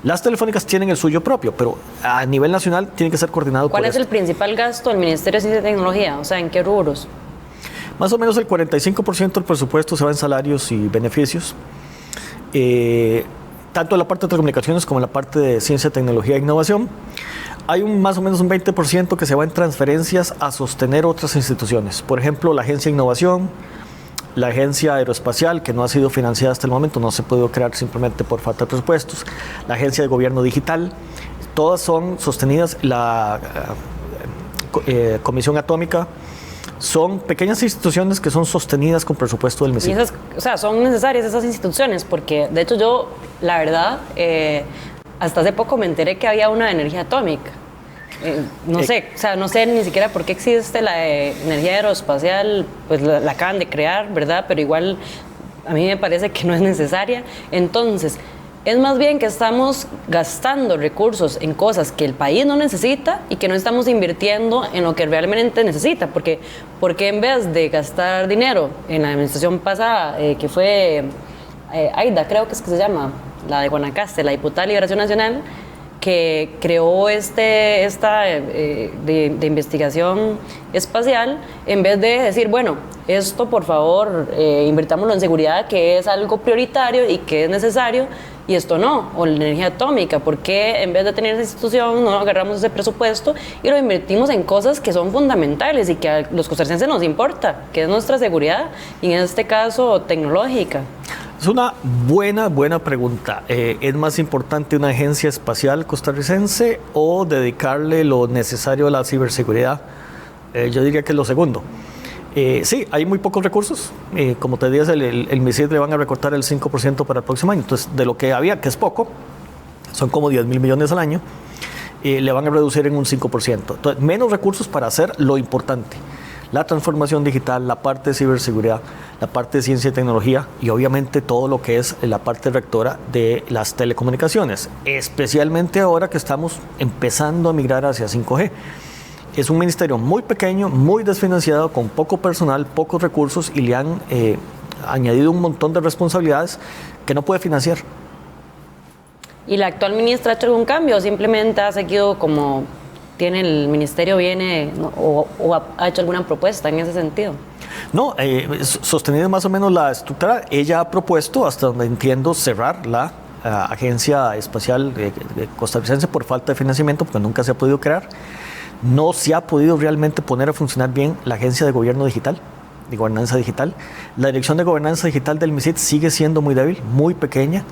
Las telefónicas tienen el suyo propio, pero a nivel nacional tiene que ser coordinado. ¿Cuál es el principal gasto del Ministerio de Ciencia y Tecnología? O sea, ¿en qué rubros? Más o menos el 45% del presupuesto se va en salarios y beneficios, tanto en la parte de telecomunicaciones como en la parte de ciencia, tecnología e innovación. Hay más o menos un 20% que se va en transferencias a sostener otras instituciones. Por ejemplo, la Agencia de Innovación, la Agencia Aeroespacial, que no ha sido financiada hasta el momento, no se pudo crear simplemente por falta de presupuestos, la Agencia de Gobierno Digital, todas son sostenidas, la Comisión Atómica. Son pequeñas instituciones que son sostenidas con presupuesto del MISID. Y esas, o sea, son necesarias esas instituciones porque, de hecho, yo, la verdad, hasta hace poco me enteré que había una energía atómica. No sé, o sea, no sé ni siquiera por qué existe la energía aeroespacial, pues la acaban de crear, ¿verdad? Pero igual a mí me parece que no es necesaria. Entonces, es más bien que estamos gastando recursos en cosas que el país no necesita y que no estamos invirtiendo en lo que realmente necesita. Porque en vez de gastar dinero en la administración pasada, que fue Aida, creo que es que se llama, la de Guanacaste, la diputada de Liberación Nacional, que creó esta de investigación espacial, en vez de decir, bueno, esto por favor, invirtámoslo en seguridad, que es algo prioritario y que es necesario, y esto no, o la energía atómica, ¿por qué en vez de tener esa institución no agarramos ese presupuesto y lo invertimos en cosas que son fundamentales y que a los costarricenses nos importa, que es nuestra seguridad, y en este caso tecnológica? Es una buena pregunta. ¿Es más importante una agencia espacial costarricense o dedicarle lo necesario a la ciberseguridad? Yo diría que es lo segundo. Sí, hay muy pocos recursos. Como te decía, el MISID le van a recortar el 5% para el próximo año. Entonces, de lo que había, que es poco, son como 10,000 millones al año, le van a reducir en un 5%. Entonces, menos recursos para hacer lo importante. La transformación digital, la parte de ciberseguridad, la parte de ciencia y tecnología y obviamente todo lo que es la parte rectora de las telecomunicaciones, especialmente ahora que estamos empezando a migrar hacia 5G. Es un ministerio muy pequeño, muy desfinanciado, con poco personal, pocos recursos y le han añadido un montón de responsabilidades que no puede financiar. ¿Y la actual ministra ha hecho algún cambio o simplemente ha seguido como tiene el ministerio, viene o ha hecho alguna propuesta en ese sentido? No, sostenido más o menos la estructura, ella ha propuesto, hasta donde entiendo, cerrar la Agencia Espacial Costarricense por falta de financiamiento, porque nunca se ha podido crear. No se ha podido realmente poner a funcionar bien la Agencia de Gobierno Digital, de Gobernanza Digital. La Dirección de Gobernanza Digital del MISID sigue siendo muy débil, muy pequeña.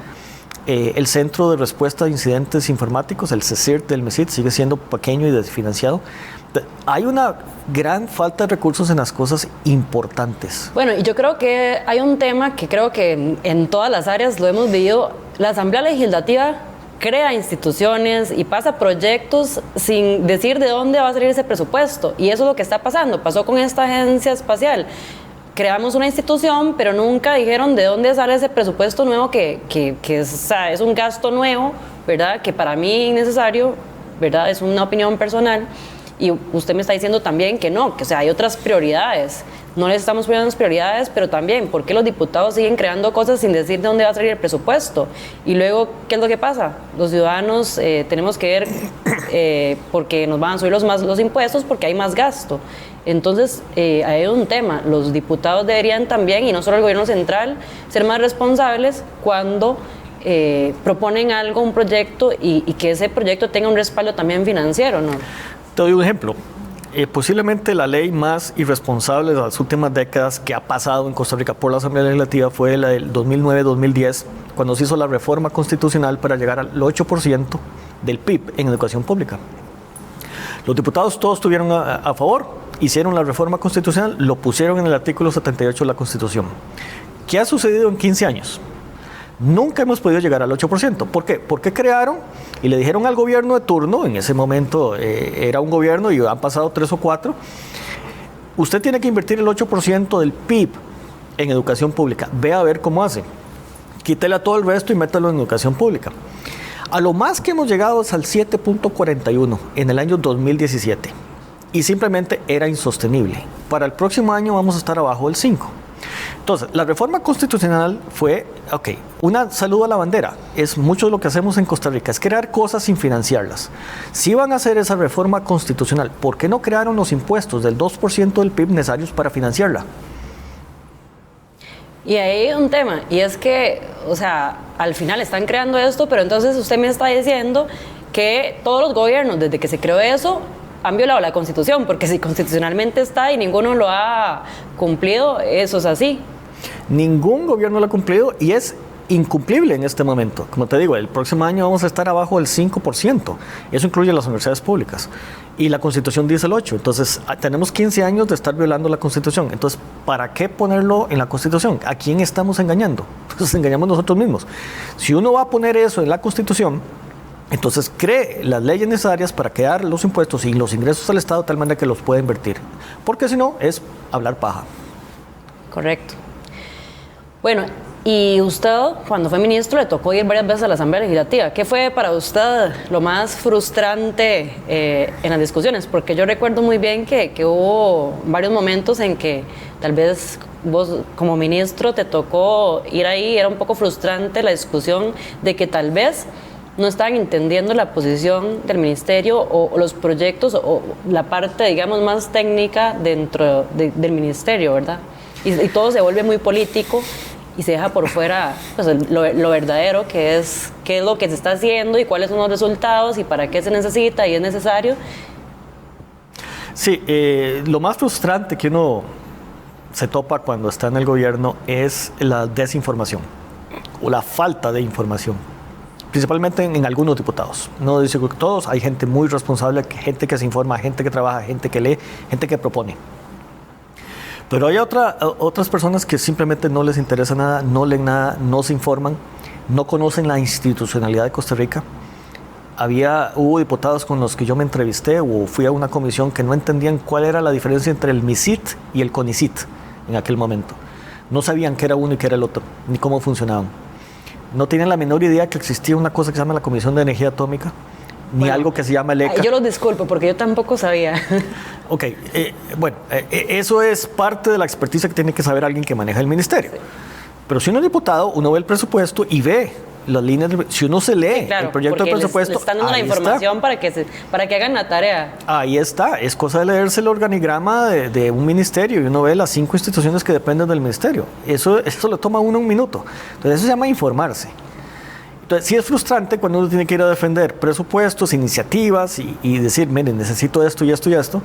El Centro de Respuesta a Incidentes Informáticos, el CECIRT del MISIT, sigue siendo pequeño y desfinanciado. Hay una gran falta de recursos en las cosas importantes. Bueno, y yo creo que hay un tema que creo que en todas las áreas lo hemos vivido. La Asamblea Legislativa crea instituciones y pasa proyectos sin decir de dónde va a salir ese presupuesto. Y eso es lo que está pasando. Pasó con esta agencia espacial. Creamos una institución, pero nunca dijeron de dónde sale ese presupuesto nuevo que es un gasto nuevo, ¿verdad? Que para mí innecesario, ¿verdad? Es una opinión personal. Y usted me está diciendo también que no, que o sea, hay otras prioridades. No les estamos poniendo las prioridades, pero también, ¿por qué los diputados siguen creando cosas sin decir de dónde va a salir el presupuesto? Y luego, ¿qué es lo que pasa? Los ciudadanos tenemos que ver porque nos van a subir los impuestos porque hay más gasto. Entonces, hay un tema. Los diputados deberían también, y no solo el gobierno central, ser más responsables cuando proponen algo, un proyecto, y que ese proyecto tenga un respaldo también financiero, ¿no? Te doy un ejemplo. Posiblemente la ley más irresponsable de las últimas décadas que ha pasado en Costa Rica por la Asamblea Legislativa fue la del 2009-2010, cuando se hizo la reforma constitucional para llegar al 8% del PIB en educación pública. Los diputados todos estuvieron a favor, hicieron la reforma constitucional, lo pusieron en el artículo 78 de la Constitución. ¿Qué ha sucedido en 15 años? Nunca hemos podido llegar al 8%. ¿Por qué? Porque crearon y le dijeron al gobierno de turno, en ese momento era un gobierno y han pasado 3 o 4, usted tiene que invertir el 8% del PIB en educación pública. Ve a ver cómo hace. Quítele a todo el resto y métalo en educación pública. A lo más que hemos llegado es al 7.41 en el año 2017 y simplemente era insostenible. Para el próximo año vamos a estar abajo del 5%. Entonces, la reforma constitucional fue, una saludo a la bandera. Es mucho de lo que hacemos en Costa Rica, es crear cosas sin financiarlas. Si van a hacer esa reforma constitucional, ¿por qué no crearon los impuestos del 2% del PIB necesarios para financiarla? Y ahí hay un tema, y es que, o sea, al final están creando esto, pero entonces usted me está diciendo que todos los gobiernos, desde que se creó eso, han violado la Constitución, porque si constitucionalmente está y ninguno lo ha cumplido, eso es así. Ningún gobierno lo ha cumplido y es incumplible en este momento. Como te digo, el próximo año vamos a estar abajo del 5%. Eso incluye las universidades públicas. Y la Constitución dice el 8%. Entonces, tenemos 15 años de estar violando la Constitución. Entonces, ¿para qué ponerlo en la Constitución? ¿A quién estamos engañando? Entonces, engañamos nosotros mismos. Si uno va a poner eso en la Constitución, entonces cree las leyes necesarias para crear los impuestos y los ingresos al Estado de tal manera que los pueda invertir. Porque si no, es hablar paja. Correcto. Bueno, y usted, cuando fue ministro, le tocó ir varias veces a la Asamblea Legislativa. ¿Qué fue para usted lo más frustrante en las discusiones? Porque yo recuerdo muy bien que hubo varios momentos en que tal vez vos como ministro te tocó ir ahí, era un poco frustrante la discusión de que tal vez no estaban entendiendo la posición del ministerio o los proyectos o la parte, digamos, más técnica dentro del ministerio, ¿verdad? Y todo se vuelve muy político y se deja por fuera pues, lo verdadero, que es qué es lo que se está haciendo y cuáles son los resultados y para qué se necesita y es necesario. Sí, lo más frustrante que uno se topa cuando está en el gobierno es la desinformación o la falta de información. Principalmente en algunos diputados. No dice que todos, hay gente muy responsable, gente que se informa, gente que trabaja, gente que lee, gente que propone. Pero hay otras personas que simplemente no les interesa nada, no leen nada, no se informan, no conocen la institucionalidad de Costa Rica. Hubo diputados con los que yo me entrevisté o fui a una comisión que no entendían cuál era la diferencia entre el MISIT y el CONICIT en aquel momento. No sabían qué era uno y qué era el otro, ni cómo funcionaban. No tienen la menor idea que existía una cosa que se llama la Comisión de Energía Atómica, ni algo que se llama el ECA. Yo los disculpo porque yo tampoco sabía. Ok, eso es parte de la experticia que tiene que saber alguien que maneja el ministerio. Sí. Pero si uno es diputado, uno ve el presupuesto y ve las líneas, si uno se lee el proyecto de presupuesto, les están dando la información para que hagan la tarea. Ahí está, es cosa de leerse el organigrama de un ministerio y uno ve las 5 instituciones que dependen del ministerio. Eso le toma a uno un minuto. Entonces eso se llama informarse. Entonces sí es frustrante cuando uno tiene que ir a defender presupuestos, iniciativas y decir, miren, necesito esto y esto y esto,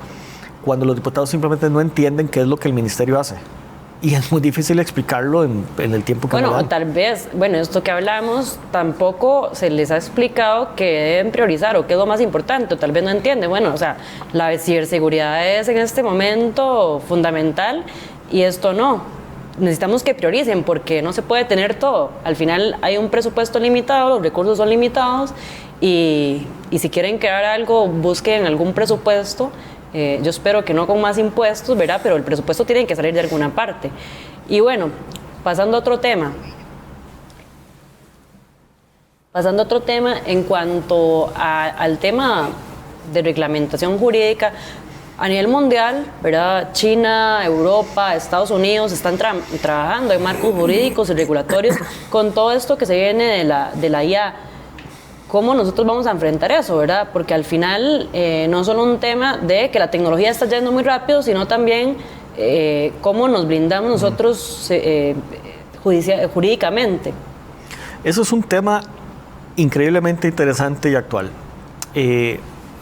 cuando los diputados simplemente no entienden qué es lo que el ministerio hace. y es muy difícil explicarlo en el tiempo que me dan. Bueno, tal vez, esto que hablamos tampoco se les ha explicado que deben priorizar o qué es lo más importante, o tal vez no entiende. Bueno, o sea, la ciberseguridad es en este momento fundamental y esto no. Necesitamos que prioricen porque no se puede tener todo. Al final hay un presupuesto limitado, los recursos son limitados y si quieren crear algo, busquen algún presupuesto. Yo espero que no con más impuestos, ¿verdad? Pero el presupuesto tiene que salir de alguna parte. Y bueno, pasando a otro tema. En cuanto al tema de reglamentación jurídica, a nivel mundial, ¿verdad? China, Europa, Estados Unidos están trabajando en marcos jurídicos y regulatorios con todo esto que se viene de la IA. ¿Cómo nosotros vamos a enfrentar eso, verdad? Porque al final no solo un tema de que la tecnología está yendo muy rápido, sino también cómo nos blindamos nosotros jurídicamente. Eso es un tema increíblemente interesante y actual.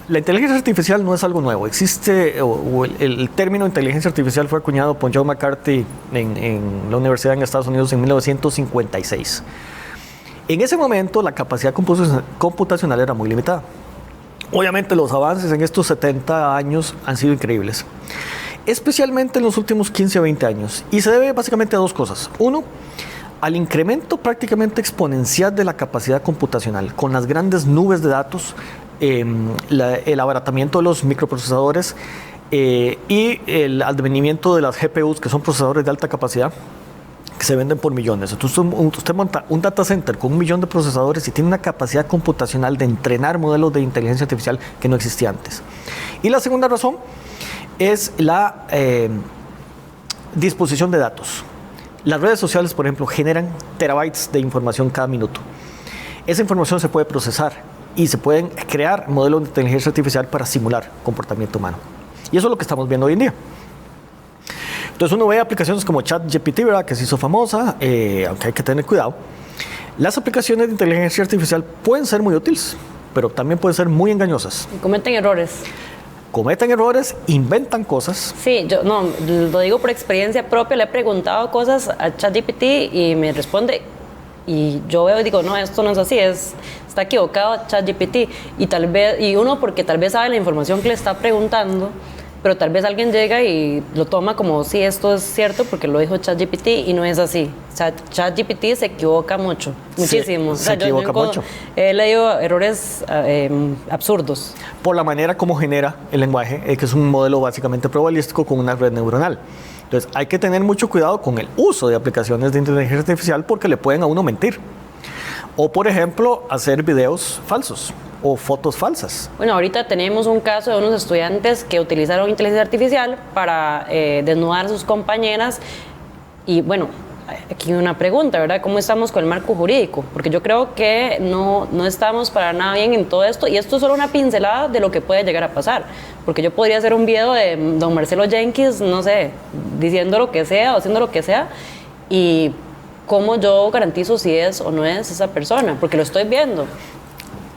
La inteligencia artificial no es algo nuevo. Existe, el término inteligencia artificial fue acuñado por John McCarthy en la universidad en Estados Unidos en 1956. En ese momento la capacidad computacional era muy limitada. Obviamente los avances en estos 70 años han sido increíbles, especialmente en los últimos 15 o 20 años. Y se debe básicamente a dos cosas. Uno, al incremento prácticamente exponencial de la capacidad computacional, con las grandes nubes de datos, el abaratamiento de los microprocesadores y el advenimiento de las GPUs, que son procesadores de alta capacidad, que se venden por millones. Entonces usted monta un data center con 1 millón de procesadores y tiene una capacidad computacional de entrenar modelos de inteligencia artificial que no existía antes. Y la segunda razón es la disposición de datos. Las redes sociales, por ejemplo, generan terabytes de información cada minuto. Esa información se puede procesar y se pueden crear modelos de inteligencia artificial para simular comportamiento humano. Y eso es lo que estamos viendo hoy en día. Entonces uno ve aplicaciones como ChatGPT, ¿verdad?, que se hizo famosa, aunque hay que tener cuidado. Las aplicaciones de inteligencia artificial pueden ser muy útiles, pero también pueden ser muy engañosas. Y cometen errores. Inventan cosas. Sí, yo no, lo digo por experiencia propia, le he preguntado cosas a ChatGPT y me responde, y yo veo y digo, no, esto no es así, está equivocado ChatGPT, y uno porque tal vez sabe la información que le está preguntando, pero tal vez alguien llega y lo toma como, sí, esto es cierto porque lo dijo ChatGPT y no es así. ChatGPT se equivoca muchísimo. Se equivoca mucho. He leído errores absurdos. Por la manera como genera el lenguaje, que es un modelo básicamente probabilístico con una red neuronal. Entonces hay que tener mucho cuidado con el uso de aplicaciones de inteligencia artificial porque le pueden a uno mentir. O, por ejemplo, hacer videos falsos o fotos falsas. Bueno, ahorita tenemos un caso de unos estudiantes que utilizaron inteligencia artificial para desnudar a sus compañeras. Y bueno, aquí una pregunta, ¿verdad? ¿Cómo estamos con el marco jurídico? Porque yo creo que no estamos para nada bien en todo esto. Y esto es solo una pincelada de lo que puede llegar a pasar. Porque yo podría hacer un video de don Marcelo Jenkins, no sé, diciendo lo que sea o haciendo lo que sea. Y cómo yo garantizo si es o no es esa persona, porque lo estoy viendo.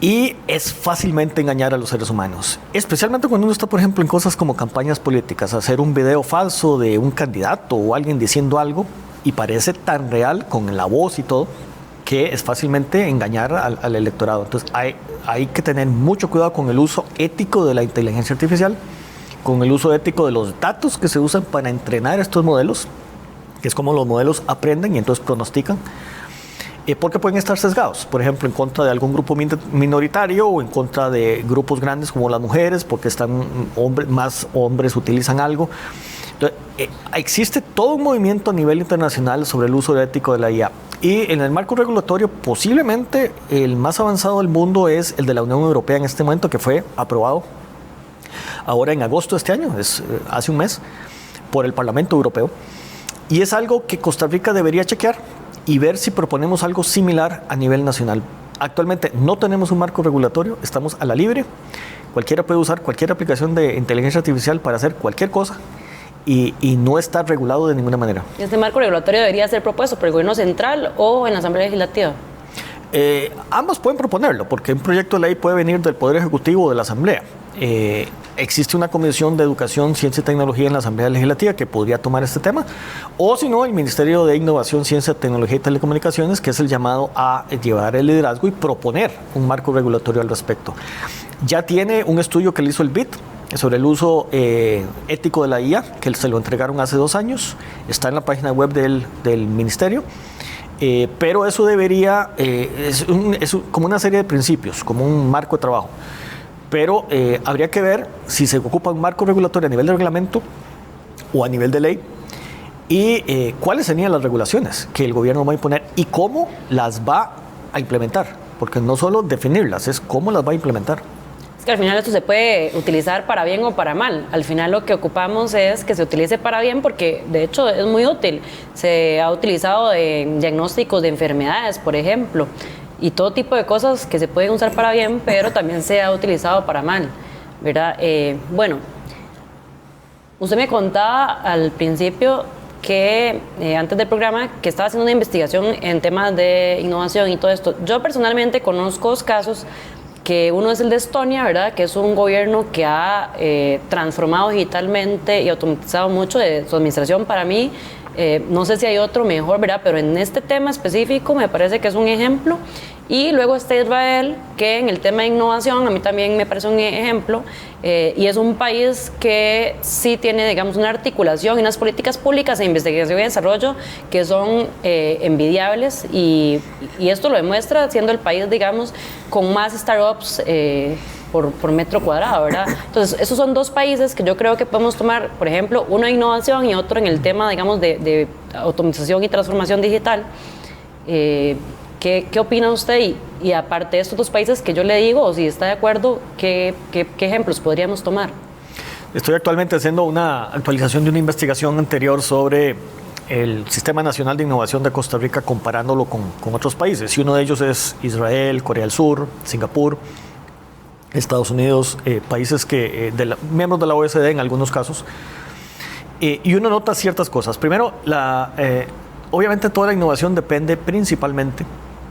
Y es fácilmente engañar a los seres humanos, especialmente cuando uno está, por ejemplo, en cosas como campañas políticas, hacer un video falso de un candidato o alguien diciendo algo y parece tan real con la voz y todo, que es fácilmente engañar al electorado. Entonces hay que tener mucho cuidado con el uso ético de la inteligencia artificial, con el uso ético de los datos que se usan para entrenar estos modelos, que es como los modelos aprenden y entonces pronostican, porque pueden estar sesgados, por ejemplo, en contra de algún grupo minoritario o en contra de grupos grandes como las mujeres, porque más hombres utilizan algo. Entonces, existe todo un movimiento a nivel internacional sobre el uso ético de la IA. Y en el marco regulatorio, posiblemente el más avanzado del mundo es el de la Unión Europea en este momento, que fue aprobado ahora en agosto de este año, hace un mes, por el Parlamento Europeo. Y es algo que Costa Rica debería chequear y ver si proponemos algo similar a nivel nacional. Actualmente no tenemos un marco regulatorio, estamos a la libre. Cualquiera puede usar cualquier aplicación de inteligencia artificial para hacer cualquier cosa y no está regulado de ninguna manera. ¿Este marco regulatorio debería ser propuesto por el gobierno central o en la Asamblea Legislativa? Ambos pueden proponerlo, porque un proyecto de ley puede venir del Poder Ejecutivo o de la Asamblea. existe una comisión de educación, ciencia y tecnología en la Asamblea Legislativa que podría tomar este tema, o si no, el Ministerio de Innovación, Ciencia, Tecnología y Telecomunicaciones, que es el llamado a llevar el liderazgo y proponer un marco regulatorio al respecto. Ya tiene un estudio que le hizo el BID sobre el uso ético de la IA, que se lo entregaron hace 2 años, está en la página web del Ministerio. Pero eso debería, es como una serie de principios, como un marco de trabajo. Pero habría que ver si se ocupa un marco regulatorio a nivel de reglamento o a nivel de ley y cuáles serían las regulaciones que el gobierno va a imponer y cómo las va a implementar. Porque no solo definirlas, es cómo las va a implementar. Es que al final esto se puede utilizar para bien o para mal. Al final lo que ocupamos es que se utilice para bien porque de hecho es muy útil. Se ha utilizado en diagnósticos de enfermedades, por ejemplo, y todo tipo de cosas que se pueden usar para bien, pero también se ha utilizado para mal, ¿verdad? Bueno, usted me contaba al principio que antes del programa que estaba haciendo una investigación en temas de innovación y todo esto. Yo personalmente conozco casos que uno es el de Estonia, ¿verdad? Que es un gobierno que ha transformado digitalmente y automatizado mucho de su administración. Para mí, no sé si hay otro mejor, ¿verdad? Pero en este tema específico me parece que es un ejemplo. Y luego está Israel, que en el tema de innovación a mí también me parece un ejemplo, y es un país que sí tiene, digamos, una articulación y unas políticas públicas de investigación y desarrollo que son envidiables, y esto lo demuestra siendo el país, digamos, con más startups por metro cuadrado, ¿verdad? Entonces, esos son 2 países que yo creo que podemos tomar, por ejemplo, uno en innovación y otro en el tema, digamos, de automatización y transformación digital. ¿Qué opina usted? Y aparte de estos 2 países que yo le digo, o si está de acuerdo, ¿qué ejemplos podríamos tomar? Estoy actualmente haciendo una actualización de una investigación anterior sobre el Sistema Nacional de Innovación de Costa Rica, comparándolo con otros países. Y uno de ellos es Israel, Corea del Sur, Singapur, Estados Unidos, países que miembros de la OECD en algunos casos. Y uno nota ciertas cosas. Primero, obviamente toda la innovación depende principalmente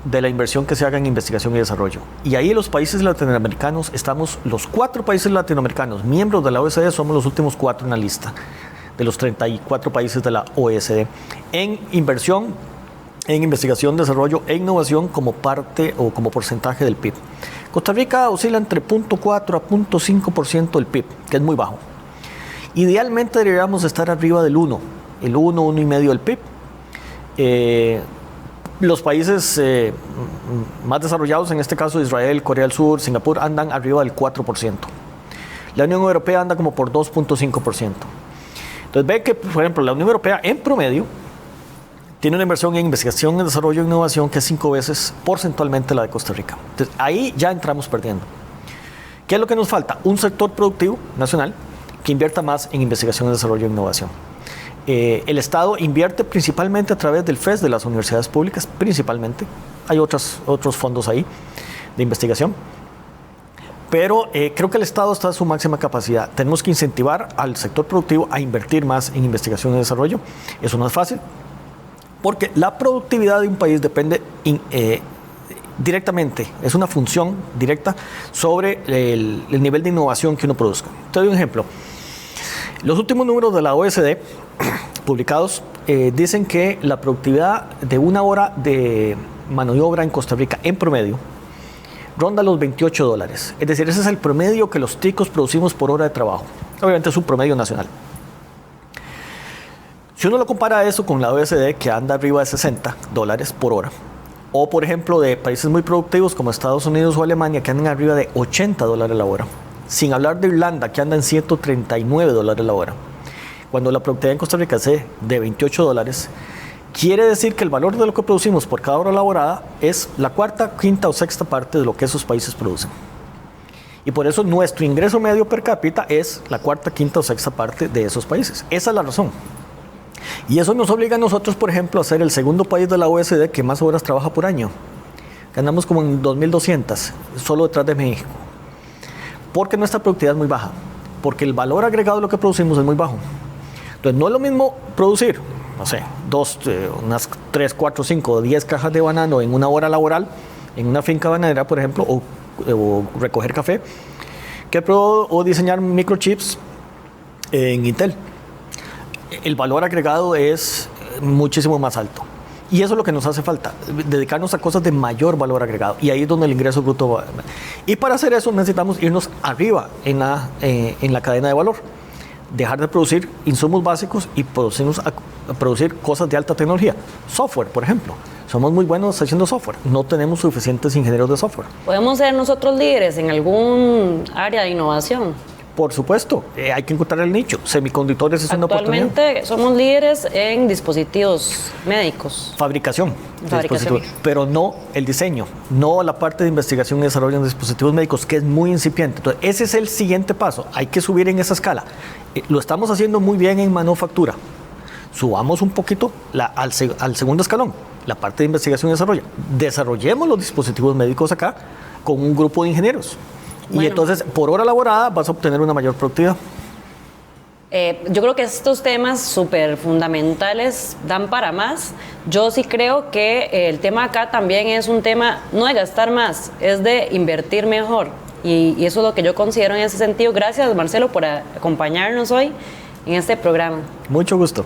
de la inversión que se haga en investigación y desarrollo. Y ahí los países latinoamericanos, los 4 países latinoamericanos, miembros de la OECD, somos los últimos 4 en la lista de los 34 países de la OECD, en inversión, en investigación, desarrollo e innovación como parte o como porcentaje del PIB. Costa Rica oscila entre 0.4 a 0.5% del PIB, que es muy bajo. Idealmente deberíamos estar arriba del 1, el 1,5% del PIB. Los países más desarrollados, en este caso Israel, Corea del Sur, Singapur, andan arriba del 4%. La Unión Europea anda como por 2.5%. Entonces ve que, por ejemplo, la Unión Europea en promedio tiene una inversión en investigación, en desarrollo e innovación que es 5 veces porcentualmente la de Costa Rica. Entonces ahí ya entramos perdiendo. ¿Qué es lo que nos falta? Un sector productivo nacional que invierta más en investigación, desarrollo e innovación. El Estado invierte principalmente a través del FES, de las universidades públicas, principalmente. Hay otros fondos ahí de investigación. Pero creo que el Estado está a su máxima capacidad. Tenemos que incentivar al sector productivo a invertir más en investigación y desarrollo. Eso no es fácil, porque la productividad de un país depende directamente, es una función directa sobre el nivel de innovación que uno produzca. Te doy un ejemplo. Los últimos números de la OECD publicados dicen que la productividad de 1 hora de mano de obra en Costa Rica en promedio ronda los $28. Es decir, ese es el promedio que los ticos producimos por hora de trabajo. Obviamente es un promedio nacional. Si uno lo compara eso con la OECD, que anda arriba de $60 por hora, o por ejemplo de países muy productivos como Estados Unidos o Alemania, que andan arriba de $80 la hora, sin hablar de Irlanda, que anda en $139 la hora, cuando la productividad en Costa Rica es de $28, quiere decir que el valor de lo que producimos por cada hora laborada es la 4ª, 5ª o 6ª parte de lo que esos países producen. Y por eso nuestro ingreso medio per cápita es la 4ª, 5ª o 6ª parte de esos países. Esa es la razón. Y eso nos obliga a nosotros, por ejemplo, a ser el segundo país de la OECD que más horas trabaja por año. Ganamos como en 2.200, solo detrás de México. Porque nuestra productividad es muy baja. Porque el valor agregado de lo que producimos es muy bajo. Entonces, no es lo mismo producir, no sé, unas 3, 4, 5, 10 cajas de banano en 1 hora laboral, en una finca bananera, por ejemplo, o recoger café, que probó diseñar microchips en Intel. El valor agregado es muchísimo más alto. Y eso es lo que nos hace falta, dedicarnos a cosas de mayor valor agregado. Y ahí es donde el ingreso bruto va. Y para hacer eso necesitamos irnos arriba en la cadena de valor. Dejar de producir insumos básicos y producir cosas de alta tecnología. Software, por ejemplo. Somos muy buenos haciendo software. No tenemos suficientes ingenieros de software. ¿Podemos ser nosotros líderes en algún área de innovación? Por supuesto, hay que encontrar el nicho. Semiconductores es una oportunidad. Actualmente somos líderes en dispositivos médicos. Fabricación. Pero no el diseño, no la parte de investigación y desarrollo en dispositivos médicos, que es muy incipiente. Entonces, ese es el siguiente paso. Hay que subir en esa escala. Lo estamos haciendo muy bien en manufactura. Subamos un poquito al segundo escalón, la parte de investigación y desarrollo. Desarrollemos los dispositivos médicos acá con un grupo de ingenieros. Bueno. Y entonces, por hora laborada, vas a obtener una mayor productividad. Yo creo que estos temas súper fundamentales dan para más. Yo sí creo que el tema acá también es un tema no de gastar más, es de invertir mejor. Y eso es lo que yo considero en ese sentido. Gracias, Marcelo, por acompañarnos hoy en este programa. Mucho gusto.